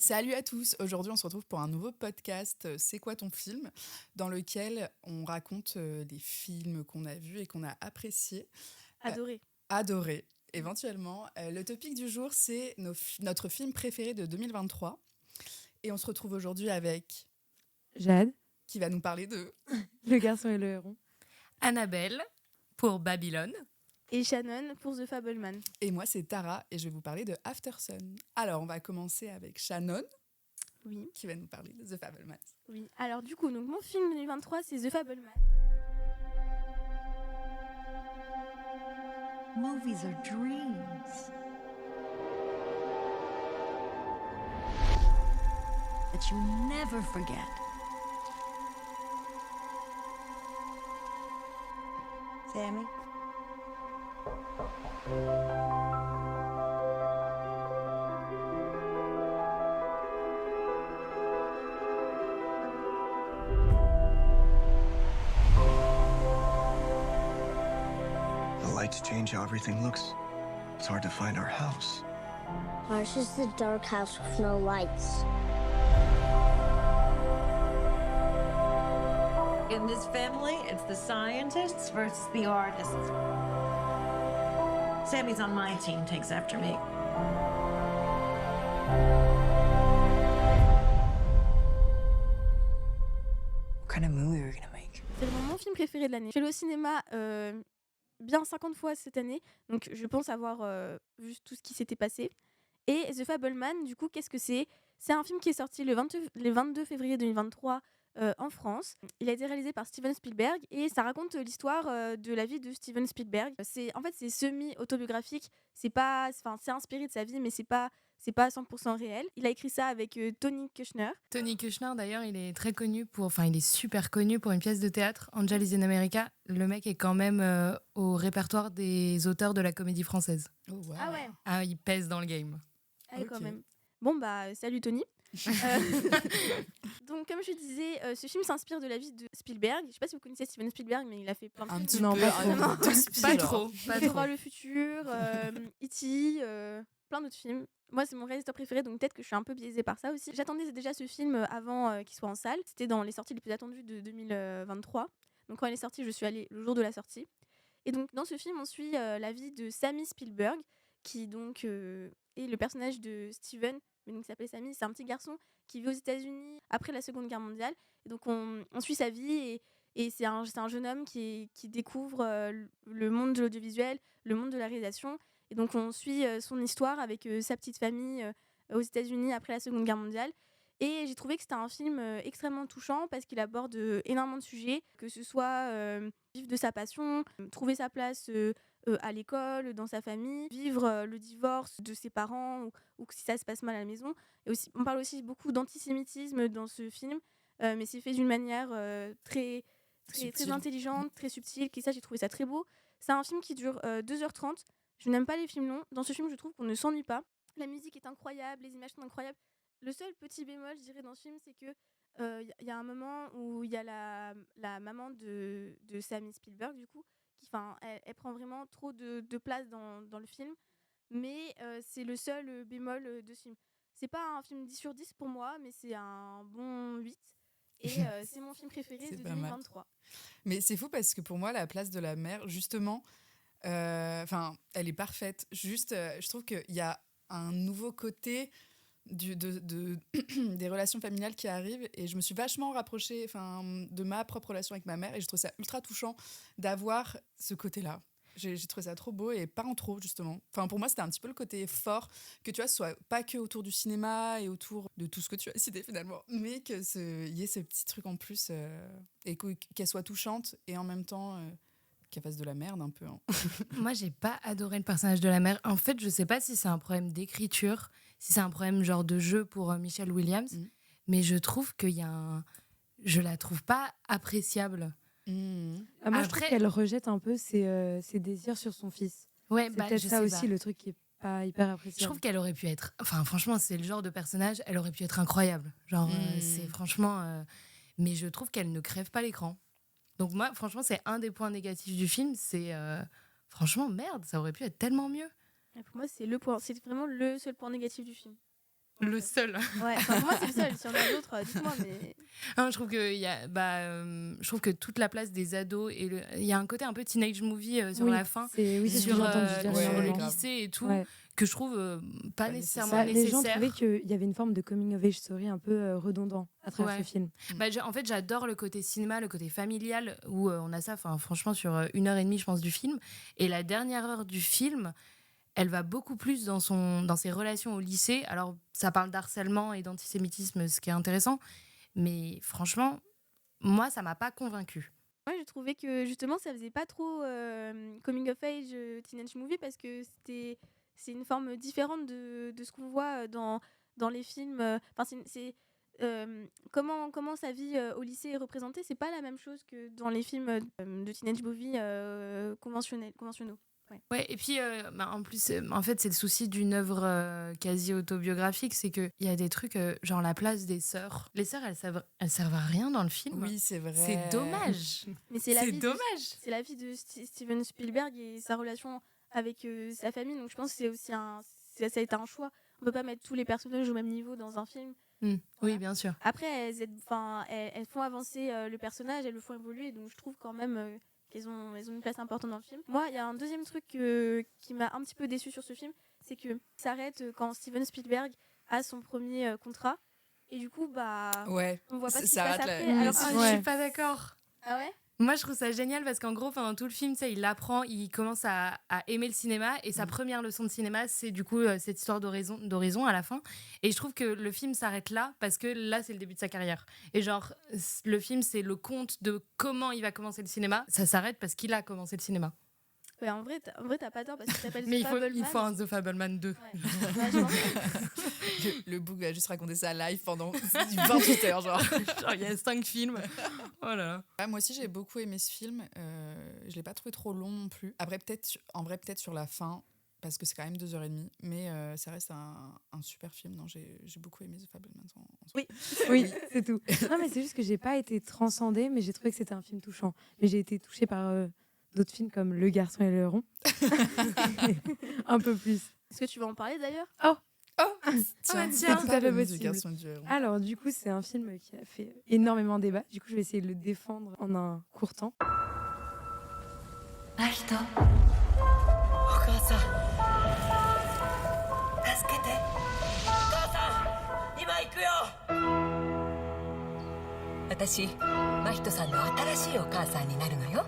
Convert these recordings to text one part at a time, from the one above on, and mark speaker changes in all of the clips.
Speaker 1: Salut à tous, aujourd'hui on se retrouve pour un nouveau podcast C'est quoi ton film dans lequel on raconte des films qu'on a vus et qu'on a appréciés,
Speaker 2: Adoré.
Speaker 1: adorés éventuellement. Le topic du jour c'est notre film préféré de 2023 et on se retrouve aujourd'hui avec
Speaker 3: Jade,
Speaker 1: qui va nous parler de...
Speaker 3: le garçon et le héron.
Speaker 4: Annabelle pour Babylone.
Speaker 2: Et Shannon pour The Fableman.
Speaker 1: Et moi c'est Tara et je vais vous parler de Aftersun. Alors on va commencer avec Shannon
Speaker 2: Oui.
Speaker 1: qui va nous parler de The Fableman.
Speaker 2: Oui. Alors du coup, donc mon film 2023, c'est The Fableman.
Speaker 5: Movies are dreams that you never forget. Sammy?
Speaker 6: The lights change how everything looks. It's hard to find our house.
Speaker 7: Ours is the dark house with no lights.
Speaker 5: In this family, it's the scientists versus the artists. Sammy's on my team, takes after me.
Speaker 6: What kind of movie are we gonna make?
Speaker 2: C'est vraiment mon film préféré de l'année. Je l'ai au cinéma bien 50 fois cette année, donc je pense avoir vu tout ce qui s'était passé. Et The Fableman, du coup, qu'est-ce que c'est ? C'est un film qui est sorti le 22 février 2023 en France. Il a été réalisé par Steven Spielberg et ça raconte l'histoire de la vie de Steven Spielberg. C'est semi-autobiographique. C'est inspiré de sa vie, mais c'est pas 100% réel. Il a écrit ça avec Tony Kushner.
Speaker 4: Tony Kushner, d'ailleurs, il est très connu il est super connu pour une pièce de théâtre, Angel is in America. Le mec est quand même au répertoire des auteurs de la comédie française.
Speaker 1: Oh, wow.
Speaker 2: Ah ouais,
Speaker 4: Ah, il pèse dans le game.
Speaker 2: quand
Speaker 1: Ok.
Speaker 2: même. Bon bah salut Tony. Donc comme je disais, ce film s'inspire de la vie de Spielberg. Je sais pas si vous connaissez Steven Spielberg, mais il a fait plein de
Speaker 1: Un
Speaker 2: films.
Speaker 1: petit
Speaker 3: Non,
Speaker 1: peu,
Speaker 3: pas trop.
Speaker 1: un tout petit
Speaker 4: Pas
Speaker 1: genre.
Speaker 4: trop, pas
Speaker 2: Il
Speaker 4: trop.
Speaker 2: voir le futur, E.T., plein d'autres films. Moi, c'est mon réalisateur préféré, donc peut-être que je suis un peu biaisée par ça aussi. J'attendais déjà ce film avant qu'il soit en salle. C'était dans les sorties les plus attendues de 2023. Donc quand il est sorti, je suis allée le jour de la sortie. Et donc dans ce film, on suit la vie de Sammy Spielberg, qui donc est le personnage de Steven, mais donc il s'appelle Sammy. C'est un petit garçon qui vit aux États-Unis après la Seconde Guerre mondiale. Et donc on suit sa vie et c'est un jeune homme qui découvre le monde de l'audiovisuel, le monde de la réalisation. Et donc on suit son histoire avec sa petite famille aux États-Unis après la Seconde Guerre mondiale. Et j'ai trouvé que c'était un film extrêmement touchant parce qu'il aborde énormément de sujets, que ce soit vivre de sa passion, trouver sa place à l'école, dans sa famille, vivre le divorce de ses parents ou si ça se passe mal à la maison. Et aussi, on parle aussi beaucoup d'antisémitisme dans ce film, mais c'est fait d'une manière très
Speaker 1: Subtil.
Speaker 2: intelligente, très subtile. Ça, j'ai trouvé ça très beau. C'est un film qui dure 2h30. Je n'aime pas les films longs. Dans ce film, je trouve qu'on ne s'ennuie pas. La musique est incroyable, les images sont incroyables. Le seul petit bémol, je dirais, dans ce film, c'est que y a un moment où il y a la maman de Sammy Spielberg, du coup, elle prend vraiment trop de place dans le film. Mais c'est le seul bémol de ce film. C'est pas un film 10/10 pour moi, mais c'est un bon 8. Et c'est mon film préféré
Speaker 1: C'est
Speaker 2: de
Speaker 1: pas mal.
Speaker 2: 2023.
Speaker 1: Mais c'est fou parce que pour moi, la place de la mère, justement, elle est parfaite. Juste, je trouve qu'il y a un nouveau côté des relations familiales qui arrivent et je me suis vachement rapprochée de ma propre relation avec ma mère et je trouve ça ultra touchant d'avoir ce côté-là. J'ai trouvé ça trop beau et pas en trop, justement. Pour moi, c'était un petit peu le côté fort, que tu vois, ce soit pas que autour du cinéma et autour de tout ce que tu as cité finalement, mais qu'il y ait ce petit truc en plus et qu'elle soit touchante et en même temps qu'elle fasse de la merde un peu. Hein.
Speaker 4: Moi, j'ai pas adoré le personnage de la mère. En fait, je sais pas si c'est un problème d'écriture, si c'est un problème genre de jeu pour Michelle Williams, mais je trouve je la trouve pas appréciable.
Speaker 3: Ah, moi, je trouve
Speaker 4: Après-
Speaker 3: qu'elle rejette un peu ses désirs sur son fils.
Speaker 4: Ouais,
Speaker 3: C'est peut-être
Speaker 4: je
Speaker 3: ça
Speaker 4: sais
Speaker 3: aussi
Speaker 4: pas.
Speaker 3: le truc qui est pas hyper
Speaker 4: Je
Speaker 3: appréciable.
Speaker 4: trouve qu'elle aurait pu être... franchement, c'est le genre de personnage, elle aurait pu être incroyable. Genre, c'est franchement... mais je trouve qu'elle ne crève pas l'écran. Donc moi, franchement, c'est un des points négatifs du film. C'est... franchement, merde, ça aurait pu être tellement mieux.
Speaker 2: Et pour moi, c'est vraiment le seul point négatif du film.
Speaker 4: Le seul.
Speaker 2: Ouais, enfin, pour moi, c'est le seul. S'il y en a d'autres, dites-moi, mais.
Speaker 4: Non, je trouve que je trouve que toute la place des ados et il y a un côté un peu teenage movie sur
Speaker 3: Oui,
Speaker 4: la fin,
Speaker 3: c'est ce que
Speaker 4: sur,
Speaker 3: j'ai entendu dire.
Speaker 1: ouais,
Speaker 4: sur le
Speaker 3: énormément.
Speaker 1: grave.
Speaker 4: lycée et tout,
Speaker 3: Ouais.
Speaker 4: que je trouve pas
Speaker 1: Pas
Speaker 4: nécessairement
Speaker 3: Bah, les gens
Speaker 4: nécessaire.
Speaker 3: trouvaient qu'il y avait une forme de coming of age story un peu redondant à travers
Speaker 4: Ouais.
Speaker 3: ce film.
Speaker 4: En fait, j'adore le côté cinéma, le côté familial, où on a ça, franchement, sur 1 heure et demie, je pense, du film. Et la dernière heure du film, elle va beaucoup plus dans ses relations au lycée. Alors, ça parle d'harcèlement et d'antisémitisme, ce qui est intéressant. Mais franchement, moi, ça m'a pas convaincue.
Speaker 2: Moi, j'ai trouvé que justement, ça faisait pas trop coming of age teenage movie parce que c'est une forme différente de ce qu'on voit dans les films. Enfin, comment sa vie au lycée est représentée, c'est pas la même chose que dans les films de teenage movie conventionnaux.
Speaker 4: Ouais, et puis, en plus, en fait, c'est le souci d'une œuvre quasi autobiographique, c'est qu'il y a des trucs, genre la place des sœurs. Les sœurs, elles servent à rien dans le film.
Speaker 1: Oui, c'est vrai.
Speaker 4: C'est dommage.
Speaker 2: Mais c'est la
Speaker 4: C'est
Speaker 2: vie
Speaker 4: dommage.
Speaker 2: c'est la vie de Steven Spielberg et sa relation avec sa famille. Donc je pense que c'est aussi ça a été un choix. On peut pas mettre tous les personnages au même niveau dans un film.
Speaker 4: Oui,
Speaker 2: Voilà.
Speaker 4: bien sûr.
Speaker 2: Après, elles font avancer le personnage, elles le font évoluer. Donc je trouve quand même qu'elles ont une place importante dans le film. Moi, il y a un deuxième truc qui m'a un petit peu déçue sur ce film, c'est que ça s'arrête quand Steven Spielberg a son premier contrat. Et du coup,
Speaker 1: Ouais.
Speaker 2: on voit pas ce qui se
Speaker 1: Ça
Speaker 2: passe
Speaker 1: rate la-
Speaker 2: après.
Speaker 1: Oui,
Speaker 2: Alors,
Speaker 1: c'est-
Speaker 4: Je
Speaker 3: Ouais.
Speaker 4: suis pas d'accord.
Speaker 2: ah ouais.
Speaker 4: Moi, je trouve ça génial parce qu'en gros, pendant tout le film, il apprend, il commence à aimer le cinéma et sa première leçon de cinéma, c'est du coup cette histoire d'horizon à la fin. Et je trouve que le film s'arrête là parce que là, c'est le début de sa carrière. Et genre, le film, c'est le conte de comment il va commencer le cinéma. Ça s'arrête parce qu'il a commencé le cinéma.
Speaker 2: Ouais, en vrai, t'as pas tort parce qu'il s'appelle
Speaker 4: Mais
Speaker 2: The
Speaker 4: il faut
Speaker 2: Fabelmans.
Speaker 4: un The Fableman 2.
Speaker 2: Ouais. Ouais, je pense.
Speaker 1: Le book va juste raconter ça live pendant 28 heures, genre.
Speaker 4: Genre, il y a 5 films. Oh là là.
Speaker 1: Ouais, moi aussi, j'ai beaucoup aimé ce film. Je l'ai pas trouvé trop long non plus. Après, peut-être sur la fin, parce que c'est quand même 2h30. Mais ça reste un super film. Non, j'ai beaucoup aimé The Fabelmans.
Speaker 3: Oui, c'est tout. Non, mais c'est juste que j'ai pas été transcendée, mais j'ai trouvé que c'était un film touchant. Mais j'ai été touchée par d'autres films comme Le Garçon et le Héron. Un peu plus.
Speaker 2: Est-ce que tu vas en parler d'ailleurs?
Speaker 1: Tiens,
Speaker 4: tiens,
Speaker 1: t'as
Speaker 3: tout
Speaker 1: pas
Speaker 3: à fait
Speaker 1: le nom du
Speaker 3: possible.
Speaker 1: Garçon et du Héron.
Speaker 3: Alors, du coup, c'est un film qui a fait énormément débat. Du coup, je vais essayer de le défendre en un court temps.
Speaker 8: 真人お母さん助けてお母さん今行くよ私真人さんの新しいお母さんになるのよ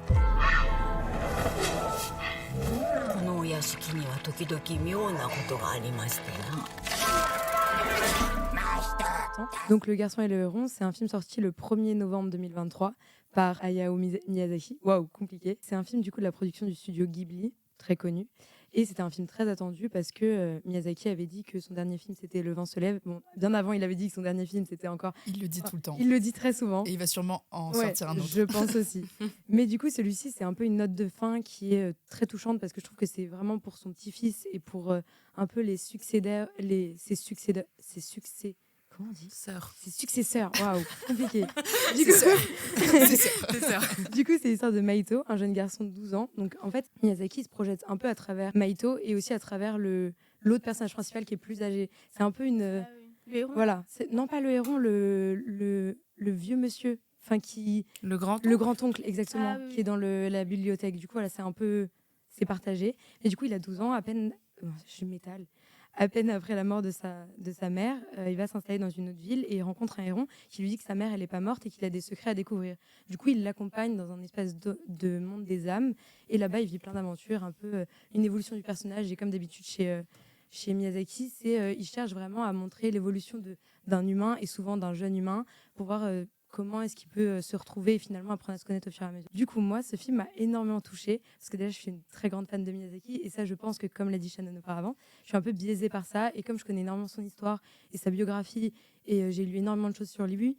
Speaker 8: このお屋敷には時々妙なことがありましてな
Speaker 3: Donc, Le Garçon et le Héron, c'est un film sorti le 1er novembre 2023 par Hayao Miyazaki. Waouh, compliqué. C'est un film du coup de la production du studio Ghibli, très connu. Et c'était un film très attendu parce que Miyazaki avait dit que son dernier film c'était Le vent se lève. Bon, bien avant, il avait dit que son dernier film c'était encore.
Speaker 1: Il le dit tout le temps.
Speaker 3: Il le dit très souvent.
Speaker 1: Et il va sûrement en
Speaker 3: Ouais,
Speaker 1: sortir un autre.
Speaker 3: je pense aussi. Mais du coup, celui-ci, c'est un peu une note de fin qui est très touchante parce que je trouve que c'est vraiment pour son petit-fils et pour un peu ses succès. Comment on dit?
Speaker 4: Sœur.
Speaker 3: Ses successeurs. Waouh, compliqué.
Speaker 1: C'est
Speaker 3: Du coup,
Speaker 1: C'est ça.
Speaker 3: du coup, c'est l'histoire de Maito, un jeune garçon de 12 ans. Donc, en fait, Miyazaki se projette un peu à travers Maito et aussi à travers l'autre personnage principal qui est plus âgé. C'est un peu une.
Speaker 2: Ah oui. Le héron.
Speaker 3: Voilà. Non, pas le héron, le vieux monsieur. Enfin,
Speaker 4: Le grand.
Speaker 3: le grand-oncle, exactement,
Speaker 2: Ah oui, oui.
Speaker 3: qui est dans la bibliothèque. Du coup, voilà, c'est partagé. Et du coup, il a 12 ans, à peine. Je m'étale. À peine après la mort de sa mère, il va s'installer dans une autre ville et il rencontre un héron qui lui dit que sa mère, elle n'est pas morte et qu'il a des secrets à découvrir. Du coup, il l'accompagne dans un espèce de monde des âmes. Et là-bas, il vit plein d'aventures, un peu une évolution du personnage. Et comme d'habitude chez Miyazaki, il cherche vraiment à montrer l'évolution d'un humain et souvent d'un jeune humain pour voir comment est-ce qu'il peut se retrouver et finalement apprendre à se connaître au fur et à mesure. Du coup, moi, ce film m'a énormément touchée parce que déjà, je suis une très grande fan de Miyazaki et ça, je pense que, comme l'a dit Shannon auparavant, je suis un peu biaisée par ça et comme je connais énormément son histoire et sa biographie et j'ai lu énormément de choses sur lui,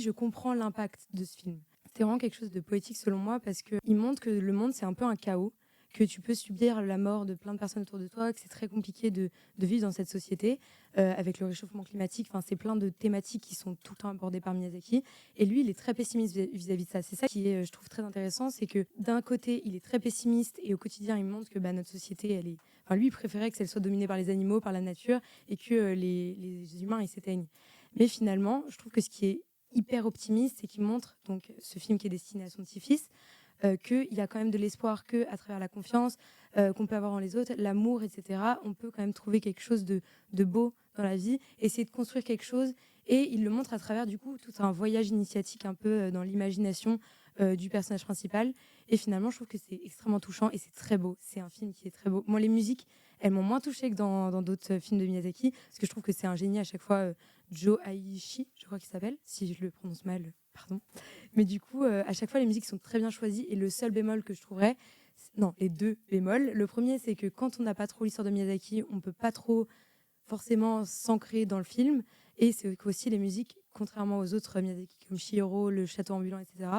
Speaker 3: je comprends l'impact de ce film. C'est vraiment quelque chose de poétique selon moi parce qu'il montre que le monde, c'est un peu un chaos, que tu peux subir la mort de plein de personnes autour de toi, que c'est très compliqué de vivre dans cette société avec le réchauffement climatique. Enfin, c'est plein de thématiques qui sont tout le temps abordées par Miyazaki. Et lui, il est très pessimiste vis-à-vis de ça. C'est ça qui est, je trouve, très intéressant. C'est que d'un côté, il est très pessimiste et au quotidien, il montre que notre société, elle est Enfin, lui, il préférait que celle soit dominée par les animaux, par la nature, et que les humains ils s'éteignent. Mais finalement, je trouve que ce qui est hyper optimiste, c'est qu'il montre donc ce film qui est destiné à son petit-fils, qu'il y a quand même de l'espoir que à travers la confiance qu'on peut avoir en les autres, l'amour, etc., on peut quand même trouver quelque chose de beau dans la vie, essayer de construire quelque chose. Et il le montre à travers du coup tout un voyage initiatique un peu dans l'imagination du personnage principal. Et finalement, je trouve que c'est extrêmement touchant et c'est très beau. C'est un film qui est très beau. Moi, les musiques, elles m'ont moins touchée que dans d'autres films de Miyazaki, parce que je trouve que c'est un génie à chaque fois. Joe Hisaishi, je crois qu'il s'appelle, si je le prononce mal, pardon. Mais du coup, à chaque fois, les musiques sont très bien choisies. Et le seul bémol que je trouverais, non, les deux bémols. Le premier, c'est que quand on n'a pas trop l'histoire de Miyazaki, on peut pas trop forcément s'ancrer dans le film. Et c'est qu'aussi les musiques, contrairement aux autres Miyazaki comme Chihiro, Le Château ambulant, etc.,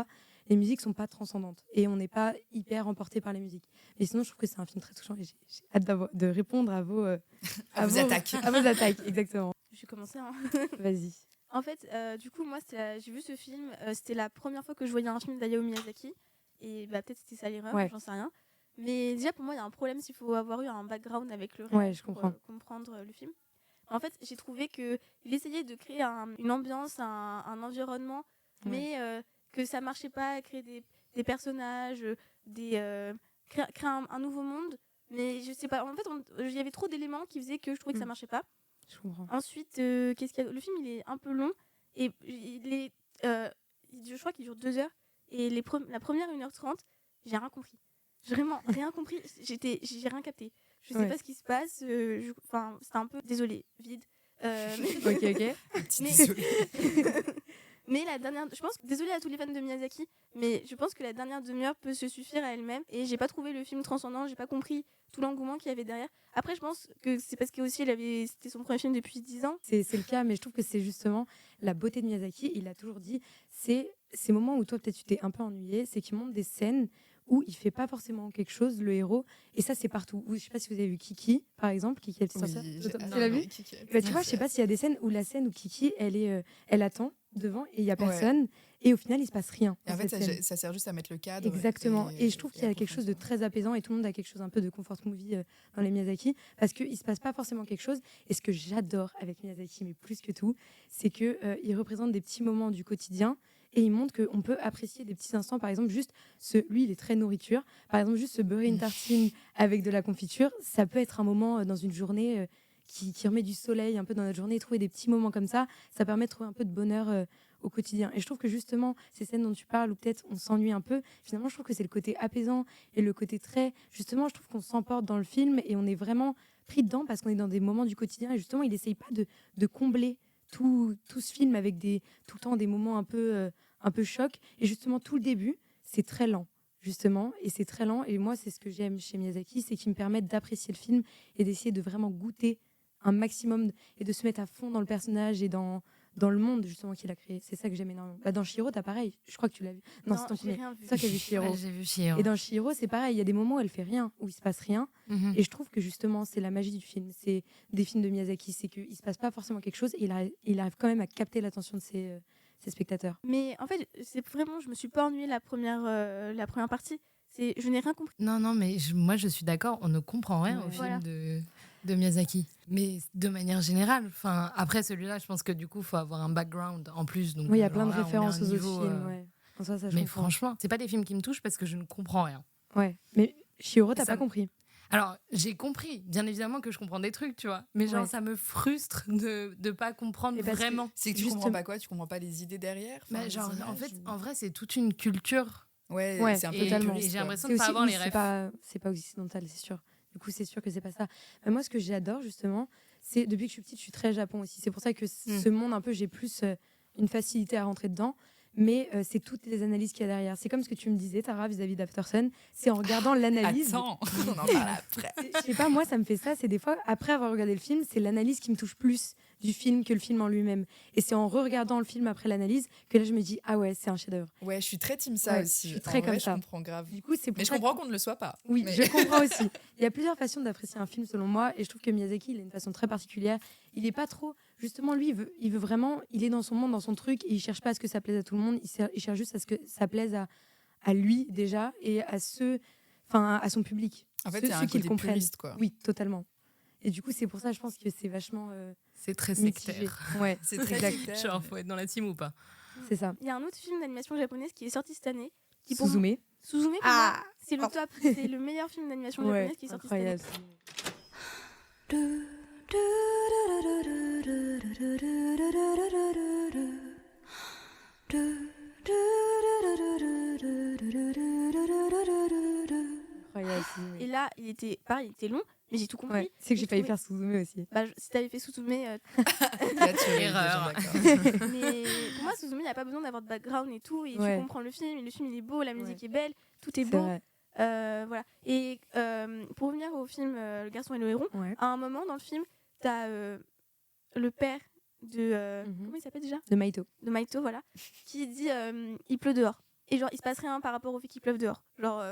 Speaker 3: les musiques sont pas transcendantes et on n'est pas hyper emporté par les musiques. Et sinon, je trouve que c'est un film très touchant et j'ai hâte de répondre à vos
Speaker 1: attaques.
Speaker 3: À vos attaques, exactement.
Speaker 2: Je vais commencer. Hein.
Speaker 3: Vas-y.
Speaker 2: En fait, du coup, moi, j'ai vu ce film. C'était la première fois que je voyais un film d'Hayao Miyazaki. Et peut-être c'était ça l'erreur,
Speaker 3: Ouais.
Speaker 2: j'en sais rien. Mais déjà, pour moi, il y a un problème s'il faut avoir eu un background avec le
Speaker 3: Ouais,
Speaker 2: réel
Speaker 3: je
Speaker 2: pour
Speaker 3: comprends.
Speaker 2: comprendre le film. En fait, j'ai trouvé qu'il essayait de créer une ambiance, un environnement,
Speaker 3: Ouais.
Speaker 2: mais que ça marchait pas, créer des personnages, créer un nouveau monde. Mais je sais pas, en fait, il y avait trop d'éléments qui faisaient que je trouvais que ça marchait pas.
Speaker 3: Je comprends.
Speaker 2: Ensuite, qu'est-ce qu'il y a ? Le film, il est un peu long et je crois qu'il dure 2 heures. Et la première 1h30, j'ai rien compris. J'ai vraiment rien compris. J'ai rien capté. Je sais pas ce qui se passe. C'était un peu désolé, vide.
Speaker 3: Ok.
Speaker 2: Mais la dernière, je pense, désolée à tous les fans de Miyazaki, mais je pense que la dernière demi-heure peut se suffire à elle-même. Et j'ai pas trouvé le film transcendant. J'ai pas compris tout l'engouement qu'il y avait derrière. Après, je pense que c'est parce que aussi c'était son premier film depuis 10 ans.
Speaker 3: C'est le cas, mais je trouve que c'est justement la beauté de Miyazaki. Il a toujours dit, c'est ces moments où toi peut-être tu t'es un peu ennuyé, c'est qu'il montre des scènes où il fait pas forcément quelque chose, le héros, et ça c'est partout. Je sais pas si vous avez vu Kiki, par exemple, Kiki la petite sorcière. Tu l'as vu? Bah, tu vois, je sais pas s'il y a des scènes où où Kiki, elle attend devant et il y a personne, et au final il se passe rien.
Speaker 1: Et en fait, ça sert juste à mettre le cadre.
Speaker 3: Exactement. Et je trouve qu'il y a quelque chose de très apaisant et tout le monde a quelque chose un peu de comfort movie dans les Miyazaki parce qu'il se passe pas forcément quelque chose. Et ce que j'adore avec Miyazaki, mais plus que tout, c'est que il représente des petits moments du quotidien. Et il montre qu'on peut apprécier des petits instants. Par exemple, juste lui, il est très nourriture. Par exemple, juste se beurrer une tartine avec de la confiture, ça peut être un moment dans une journée qui remet du soleil un peu dans notre journée. Trouver des petits moments comme ça permet de trouver un peu de bonheur au quotidien. Et je trouve que justement, ces scènes dont tu parles, où peut-être on s'ennuie un peu, finalement, je trouve que c'est le côté apaisant et le côté très... Justement, je trouve qu'on s'emporte dans le film et on est vraiment pris dedans parce qu'on est dans des moments du quotidien. Et justement, il n'essaye pas de combler tout ce film avec tout le temps des moments un peu choc. Et justement, tout le début, c'est très lent, justement. Et c'est très lent. Et moi, c'est ce que j'aime chez Miyazaki, c'est qu'il me permet d'apprécier le film et d'essayer de vraiment goûter un maximum et de se mettre à fond dans le personnage et dans le monde, justement, qu'il a créé. C'est ça que j'aime énormément. Dans Chihiro, t'as pareil. Je crois que tu l'as vu. Non, c'est ton premier. C'est toi qui as vu Chihiro.
Speaker 4: Ouais, j'ai vu Chihiro.
Speaker 3: Et dans Chihiro, c'est pareil. Il y a des moments où elle fait rien, où il se passe rien. Et je trouve que justement, c'est la magie du film. C'est des films de Miyazaki. C'est qu'il se passe pas forcément quelque chose et il arrive quand même à capter l'attention de ses spectateurs.
Speaker 2: Mais en fait, c'est vraiment, je me suis pas ennuyée la première partie. Je n'ai rien compris.
Speaker 4: Non, mais moi je suis d'accord, on ne comprend rien au
Speaker 2: Voilà.
Speaker 4: film de Miyazaki. Mais de manière générale, après celui-là, je pense que du coup, il faut avoir un background en plus. Donc,
Speaker 3: oui, il y a plein de
Speaker 4: là, on est à
Speaker 3: références
Speaker 4: un
Speaker 3: aux autres
Speaker 4: niveau,
Speaker 3: films. Ouais. En soi, ça, je
Speaker 4: mais
Speaker 3: comprends.
Speaker 4: franchement, c'est pas des films qui me touchent parce que je ne comprends rien.
Speaker 3: Ouais, mais Chihiro, t'as
Speaker 4: Ça
Speaker 3: pas compris.
Speaker 4: Alors, j'ai compris, bien évidemment que je comprends des trucs, tu vois. Mais genre,
Speaker 3: Ouais.
Speaker 4: ça me frustre de pas comprendre
Speaker 3: Et parce que
Speaker 4: vraiment.
Speaker 1: C'est que tu comprends pas quoi? Tu comprends pas les idées derrière?
Speaker 4: Bah,
Speaker 1: les
Speaker 4: genre, en
Speaker 1: images,
Speaker 4: fait,
Speaker 1: ou-
Speaker 4: en vrai, c'est toute une culture.
Speaker 1: Ouais,
Speaker 3: Ouais,
Speaker 1: c'est un peu
Speaker 3: totalement.
Speaker 4: Et j'ai l'impression de
Speaker 3: C'est
Speaker 4: pas
Speaker 3: aussi-
Speaker 4: avoir
Speaker 3: oui,
Speaker 4: les rêves.
Speaker 3: c'est pas occidental, c'est sûr. Du coup, c'est sûr que c'est pas ça. Mais moi, ce que j'adore, justement, c'est depuis que je suis petite, je suis très Japon aussi. C'est pour ça que ce monde, un peu, j'ai plus une facilité à rentrer dedans. Mais c'est toutes les analyses qu'il y a derrière. C'est comme ce que tu me disais, Tara, vis-à-vis d'Aftersun. C'est en regardant l'analyse.
Speaker 1: Attends, on en parle après.
Speaker 3: Je sais pas, moi, ça me fait ça. C'est des fois, après avoir regardé le film, c'est l'analyse qui me touche plus du film que le film en lui-même. Et c'est en re-regardant le film après l'analyse que là, je me dis, ah ouais, c'est un chef-d'œuvre.
Speaker 1: Ouais, je suis très team ça
Speaker 3: Ouais,
Speaker 1: aussi.
Speaker 3: je suis très
Speaker 1: En vrai,
Speaker 3: comme ça.
Speaker 1: Je comprends grave.
Speaker 3: Du coup, c'est pour
Speaker 1: Mais je
Speaker 3: ça
Speaker 1: comprends qu'on ne le soit pas.
Speaker 3: Oui,
Speaker 1: Mais-
Speaker 3: je comprends aussi. Il y a plusieurs façons d'apprécier un film selon moi et je trouve que Miyazaki, il a une façon très particulière. Il est pas trop... Justement, lui, il veut vraiment... Il est dans son monde, dans son truc et il cherche pas à ce que ça plaise à tout le monde. Il cherche juste à ce que ça plaise à lui déjà et à son public.
Speaker 1: En fait,
Speaker 3: ceux-
Speaker 1: il y a un
Speaker 3: ceux qui le
Speaker 1: côté
Speaker 3: comprennent.
Speaker 1: puriste, quoi.
Speaker 3: Oui, totalement. Et du coup, c'est pour ça, je pense que c'est vachement
Speaker 4: C'est très
Speaker 3: mitigé.
Speaker 4: sectaire.
Speaker 3: Ouais,
Speaker 1: C'est très
Speaker 3: exact.
Speaker 1: sectaire,
Speaker 4: Genre,
Speaker 1: mais-
Speaker 4: faut être dans la team ou pas?
Speaker 3: C'est ça.
Speaker 2: Il y a un autre film d'animation japonaise qui est sorti cette année. Qui pour
Speaker 3: Suzume.
Speaker 2: Suzume, pour moi, c'est le top. C'est le meilleur film d'animation
Speaker 3: Ouais,
Speaker 2: japonaise qui est sorti cette année.
Speaker 3: incroyable. Incroyable, Suzume.
Speaker 2: Et là, il était pareil, il était long, mais j'ai tout compris.
Speaker 3: Ouais, c'est que j'ai failli
Speaker 2: trouvé-
Speaker 3: faire Suzume aussi.
Speaker 2: Bah, si t'avais fait Suzume,
Speaker 1: Là, tu es
Speaker 4: Erreur.
Speaker 1: déjà d'accord.
Speaker 2: mais pour moi, Suzume, il n'y a pas besoin d'avoir de background et tout. Et
Speaker 3: Ouais.
Speaker 2: tu comprends le film, et le film il est beau, la musique
Speaker 3: Ouais.
Speaker 2: est belle, tout est
Speaker 3: C'est
Speaker 2: beau.
Speaker 3: vrai.
Speaker 2: Voilà. Et pour revenir au film Le garçon et le héron,
Speaker 3: Ouais.
Speaker 2: à un moment dans le film, t'as le père de.
Speaker 3: Mhm.
Speaker 2: Comment il s'appelle déjà
Speaker 3: De Maito.
Speaker 2: De Maito, voilà. Qui dit il pleut dehors. Et genre, il se passe rien par rapport au fait qu'il pleuve dehors. Genre,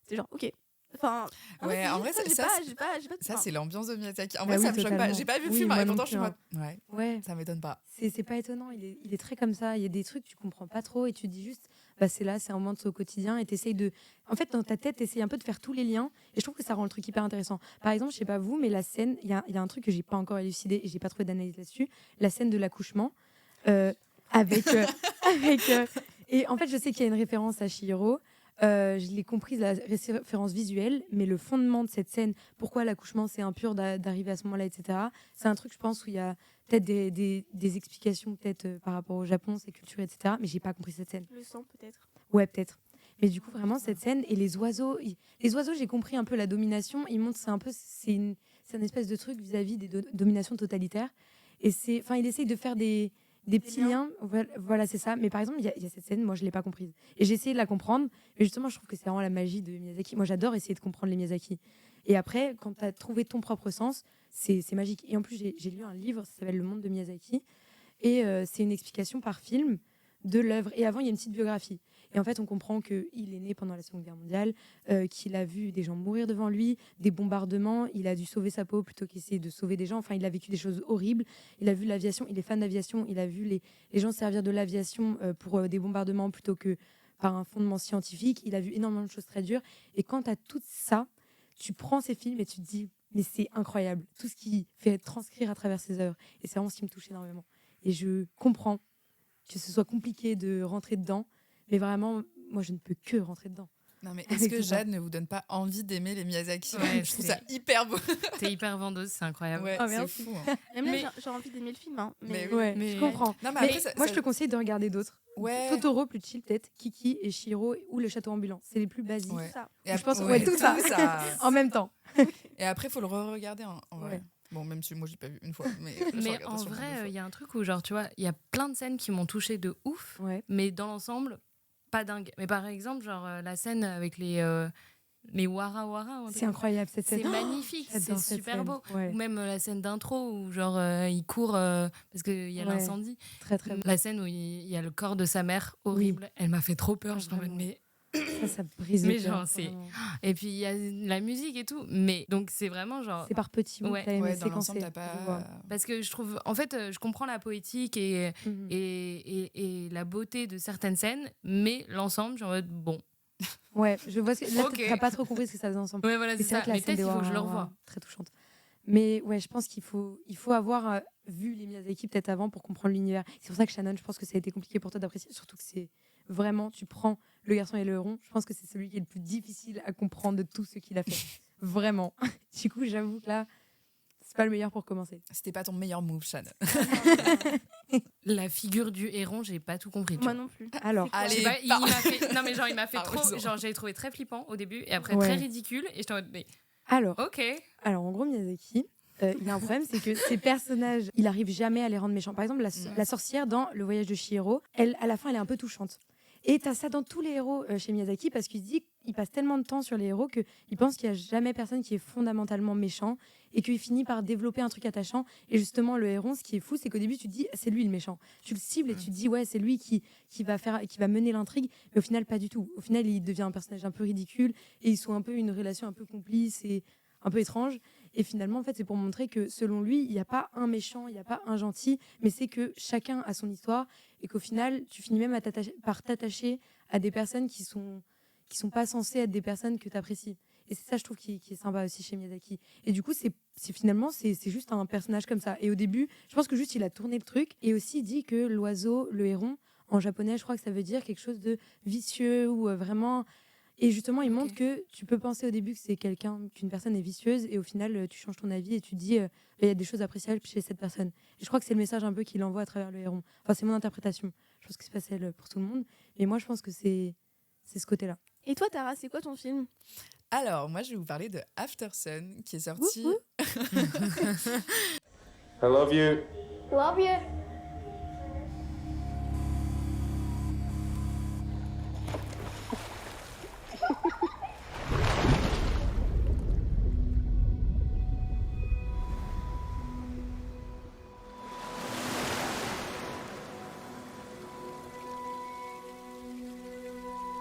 Speaker 2: c'est genre, ok. Enfin,
Speaker 1: Ouais, en vrai,
Speaker 2: j'ai
Speaker 1: ça,
Speaker 2: pas,
Speaker 1: c'est-
Speaker 2: j'ai pas,
Speaker 1: Ça, c'est l'ambiance de Miyazaki. En
Speaker 3: Bah
Speaker 1: vrai,
Speaker 3: oui,
Speaker 1: ça me choque pas.
Speaker 3: totalement.
Speaker 1: J'ai pas vu le
Speaker 3: Oui,
Speaker 1: film,
Speaker 3: moi
Speaker 1: et
Speaker 3: non
Speaker 1: pourtant, je
Speaker 3: plus,
Speaker 1: suis en mode, ouais,
Speaker 3: Ouais.
Speaker 1: ça m'étonne pas.
Speaker 3: C'est pas étonnant, il est très comme ça. Il y a des trucs que tu comprends pas trop et tu te dis juste, bah c'est là, c'est un moment de ça au quotidien et t'essayes de. En fait, dans ta tête, t'essayes un peu de faire tous les liens et je trouve que ça rend le truc hyper intéressant. Par exemple, je sais pas vous, mais la scène, il y a un truc que j'ai pas encore élucidé et j'ai pas trouvé d'analyse là-dessus. La scène de l'accouchement avec. avec et en fait, je sais qu'il y a une référence à Chihiro. Je l'ai comprise, la référence visuelle, mais le fondement de cette scène, pourquoi l'accouchement c'est impur d'arriver à ce moment-là, etc. C'est un truc, je pense, où il y a peut-être des explications peut-être par rapport au Japon, ses cultures, etc. Mais j'ai pas compris cette scène.
Speaker 2: le sang peut-être.
Speaker 3: Ouais, peut-être. Mais du coup, vraiment, cette scène et les oiseaux, j'ai compris un peu la domination. Ils montrent, c'est un espèce de truc vis-à-vis des dominations totalitaires. Et il essaye de faire des petits liens. Voilà, c'est ça. Mais par exemple, il y a cette scène, moi, je l'ai pas comprise. Et j'ai essayé de la comprendre. Mais justement, je trouve que c'est vraiment la magie de Miyazaki. Moi, j'adore essayer de comprendre les Miyazaki. Et après, quand tu as trouvé ton propre sens, c'est magique. Et en plus, j'ai lu un livre, ça s'appelle Le Monde de Miyazaki. Et c'est une explication par film de l'œuvre. Et avant, il y a une petite biographie. Et en fait, on comprend qu'il est né pendant la Seconde Guerre mondiale, qu'il a vu des gens mourir devant lui, des bombardements, il a dû sauver sa peau plutôt qu'essayer de sauver des gens. Enfin, il a vécu des choses horribles. Il a vu l'aviation, il est fan d'aviation, il a vu les gens servir de l'aviation pour des bombardements plutôt que par un fondement scientifique. Il a vu énormément de choses très dures. Et quand tu as tout ça, tu prends ces films et tu te dis, mais c'est incroyable, tout ce qui fait transcrire à travers ses œuvres. Et c'est vraiment ce qui me touche énormément. Et je comprends que ce soit compliqué de rentrer dedans, mais vraiment, moi, je ne peux que rentrer dedans.
Speaker 1: Non, mais
Speaker 3: Avec
Speaker 1: est-ce que
Speaker 3: tout ça.
Speaker 1: Jade ne vous donne pas envie d'aimer les Miyazaki?
Speaker 4: Ouais,
Speaker 1: Je trouve
Speaker 4: c'est-
Speaker 1: ça hyper beau.
Speaker 4: T'es hyper vendeuse, c'est incroyable.
Speaker 1: Ouais,
Speaker 3: Oh,
Speaker 1: c'est
Speaker 3: merci.
Speaker 1: fou. Hein.
Speaker 2: Même là,
Speaker 4: Mais-
Speaker 2: j'ai envie d'aimer le film. Hein,
Speaker 1: Mais
Speaker 2: mais
Speaker 1: oui.
Speaker 3: Ouais,
Speaker 4: mais-
Speaker 3: je comprends.
Speaker 1: Non, mais
Speaker 3: Mais
Speaker 1: après, ça-
Speaker 3: moi,
Speaker 1: ça-
Speaker 3: je te conseille de regarder d'autres.
Speaker 1: Ouais.
Speaker 3: Totoro, plus chill, peut-être. Kiki et Shiro ou Le Château ambulant. C'est les plus basiques.
Speaker 1: Ouais.
Speaker 2: ça.
Speaker 1: Et
Speaker 3: Je pense
Speaker 1: après-
Speaker 3: ouais, tout ça. en même temps.
Speaker 1: Et après, il faut le re-regarder. Ouais.
Speaker 3: Ouais.
Speaker 1: Bon, même si moi, je l'ai pas vu une fois. Mais, je
Speaker 4: Mais
Speaker 1: regarde
Speaker 4: en
Speaker 1: sûrement deux
Speaker 4: vrai,
Speaker 1: fois.
Speaker 4: il y a un truc où, genre, tu vois, il y a plein de scènes qui m'ont touchée de ouf,
Speaker 3: Ouais.
Speaker 4: mais dans l'ensemble, pas dingue. Mais par exemple, genre, la scène avec les Wara Wara, ou un truc
Speaker 3: C'est
Speaker 4: comme ça,
Speaker 3: incroyable cette scène.
Speaker 4: c'est magnifique, c'est
Speaker 3: J'adore cette
Speaker 4: super
Speaker 3: scène.
Speaker 4: beau.
Speaker 3: Ouais.
Speaker 4: Ou même la scène d'intro où, genre, il court parce qu'il y a
Speaker 3: Ouais.
Speaker 4: l'incendie.
Speaker 3: Très, très beau.
Speaker 4: La scène où il y a le corps de sa mère, horrible. Elle m'a fait trop peur.
Speaker 3: Ah,
Speaker 4: Je suis en mode,
Speaker 3: vraiment.
Speaker 4: mais...
Speaker 3: Ça brise
Speaker 4: Mais
Speaker 3: le cœur,
Speaker 4: genre, c'est-
Speaker 3: vraiment.
Speaker 4: Et puis, il y a la musique et tout. Mais donc, c'est vraiment genre...
Speaker 3: C'est par petits bouts
Speaker 4: Ouais.
Speaker 3: que t'as aimé
Speaker 1: Ouais, dans l'ensemble,
Speaker 3: séquencer.
Speaker 1: t'as
Speaker 3: Je vois.
Speaker 1: pas.
Speaker 4: Parce que je trouve... En fait, je comprends la poétique
Speaker 3: Mhm.
Speaker 4: et la beauté de certaines scènes, mais l'ensemble, genre, bon.
Speaker 3: Ouais, je vois ce que... Là,
Speaker 4: Ok.
Speaker 3: t'as pas trop compris ce que ça faisait ensemble.
Speaker 4: Ouais, voilà,
Speaker 3: Mais
Speaker 4: c'est ça.
Speaker 3: vrai que la
Speaker 4: Mais
Speaker 3: scène
Speaker 4: peut-être
Speaker 3: des
Speaker 4: qu'il faut que je le
Speaker 3: Wara Wara,
Speaker 4: revoie.
Speaker 3: très touchante. Mais ouais, je pense qu'il faut avoir vu les Miyazaki peut-être avant pour comprendre l'univers. C'est pour ça que Shannon, je pense que ça a été compliqué pour toi d'apprécier. Surtout que c'est vraiment, tu prends Le Garçon et le Héron, je pense que c'est celui qui est le plus difficile à comprendre de tout ce qu'il a fait. Vraiment. Du coup, j'avoue que là, c'est pas le meilleur pour commencer.
Speaker 1: C'était pas ton meilleur move, Shan.
Speaker 4: La figure du héron, j'ai pas tout compris. tu
Speaker 2: Moi
Speaker 4: vois.
Speaker 2: non plus.
Speaker 3: Alors,
Speaker 2: C'est quoi
Speaker 4: Je sais
Speaker 1: Allez,
Speaker 4: pas, il
Speaker 1: par-
Speaker 4: m'a fait... Non, mais genre, il m'a fait
Speaker 1: Par
Speaker 4: trop...
Speaker 1: raison.
Speaker 4: Genre, j'ai trouvé très flippant au début et après
Speaker 3: Ouais.
Speaker 4: très ridicule. Et j'étais en mode, mais
Speaker 3: alors,
Speaker 4: ok.
Speaker 3: en gros, Miyazaki, il a un problème, c'est que ses personnages, il arrive jamais à les rendre méchants. Par exemple, la sorcière dans Le Voyage de Chihiro, elle, à la fin, elle est un peu touchante. Et t'as ça dans tous les héros chez Miyazaki parce qu'il se dit qu'il passe tellement de temps sur les héros qu'il pense qu'il n'y a jamais personne qui est fondamentalement méchant et qu'il finit par développer un truc attachant. Et justement, le héron, ce qui est fou, c'est qu'au début, tu te dis c'est lui le méchant. Tu le cibles et tu te dis ouais, c'est lui qui va mener l'intrigue. Mais au final, pas du tout. Au final, il devient un personnage un peu ridicule et ils sont un peu une relation un peu complice et un peu étrange. Et finalement, en fait, c'est pour montrer que selon lui, il n'y a pas un méchant, il n'y a pas un gentil, mais c'est que chacun a son histoire et qu'au final, tu finis même par t'attacher à des personnes qui sont pas censées être des personnes que tu apprécies. Et c'est ça, je trouve, qui est sympa aussi chez Miyazaki. Et du coup, finalement, c'est juste un personnage comme ça. Et au début, je pense que juste, il a tourné le truc. Et aussi, il dit que l'oiseau, le héron, en japonais, je crois que ça veut dire quelque chose de vicieux ou vraiment... Et justement, il montre que tu peux penser au début que qu'une personne est vicieuse, et au final, tu changes ton avis et tu te dis, il y a des choses appréciables chez cette personne. Et je crois que c'est le message un peu qu'il envoie à travers le héron. Enfin, c'est mon interprétation. Je pense que c'est pas celle pour tout le monde. Mais moi, je pense que c'est ce côté-là.
Speaker 2: Et toi, Tara, c'est quoi ton film?
Speaker 1: Alors, moi, je vais vous parler de After Sun, qui est sorti...
Speaker 9: I love you.
Speaker 7: Love you.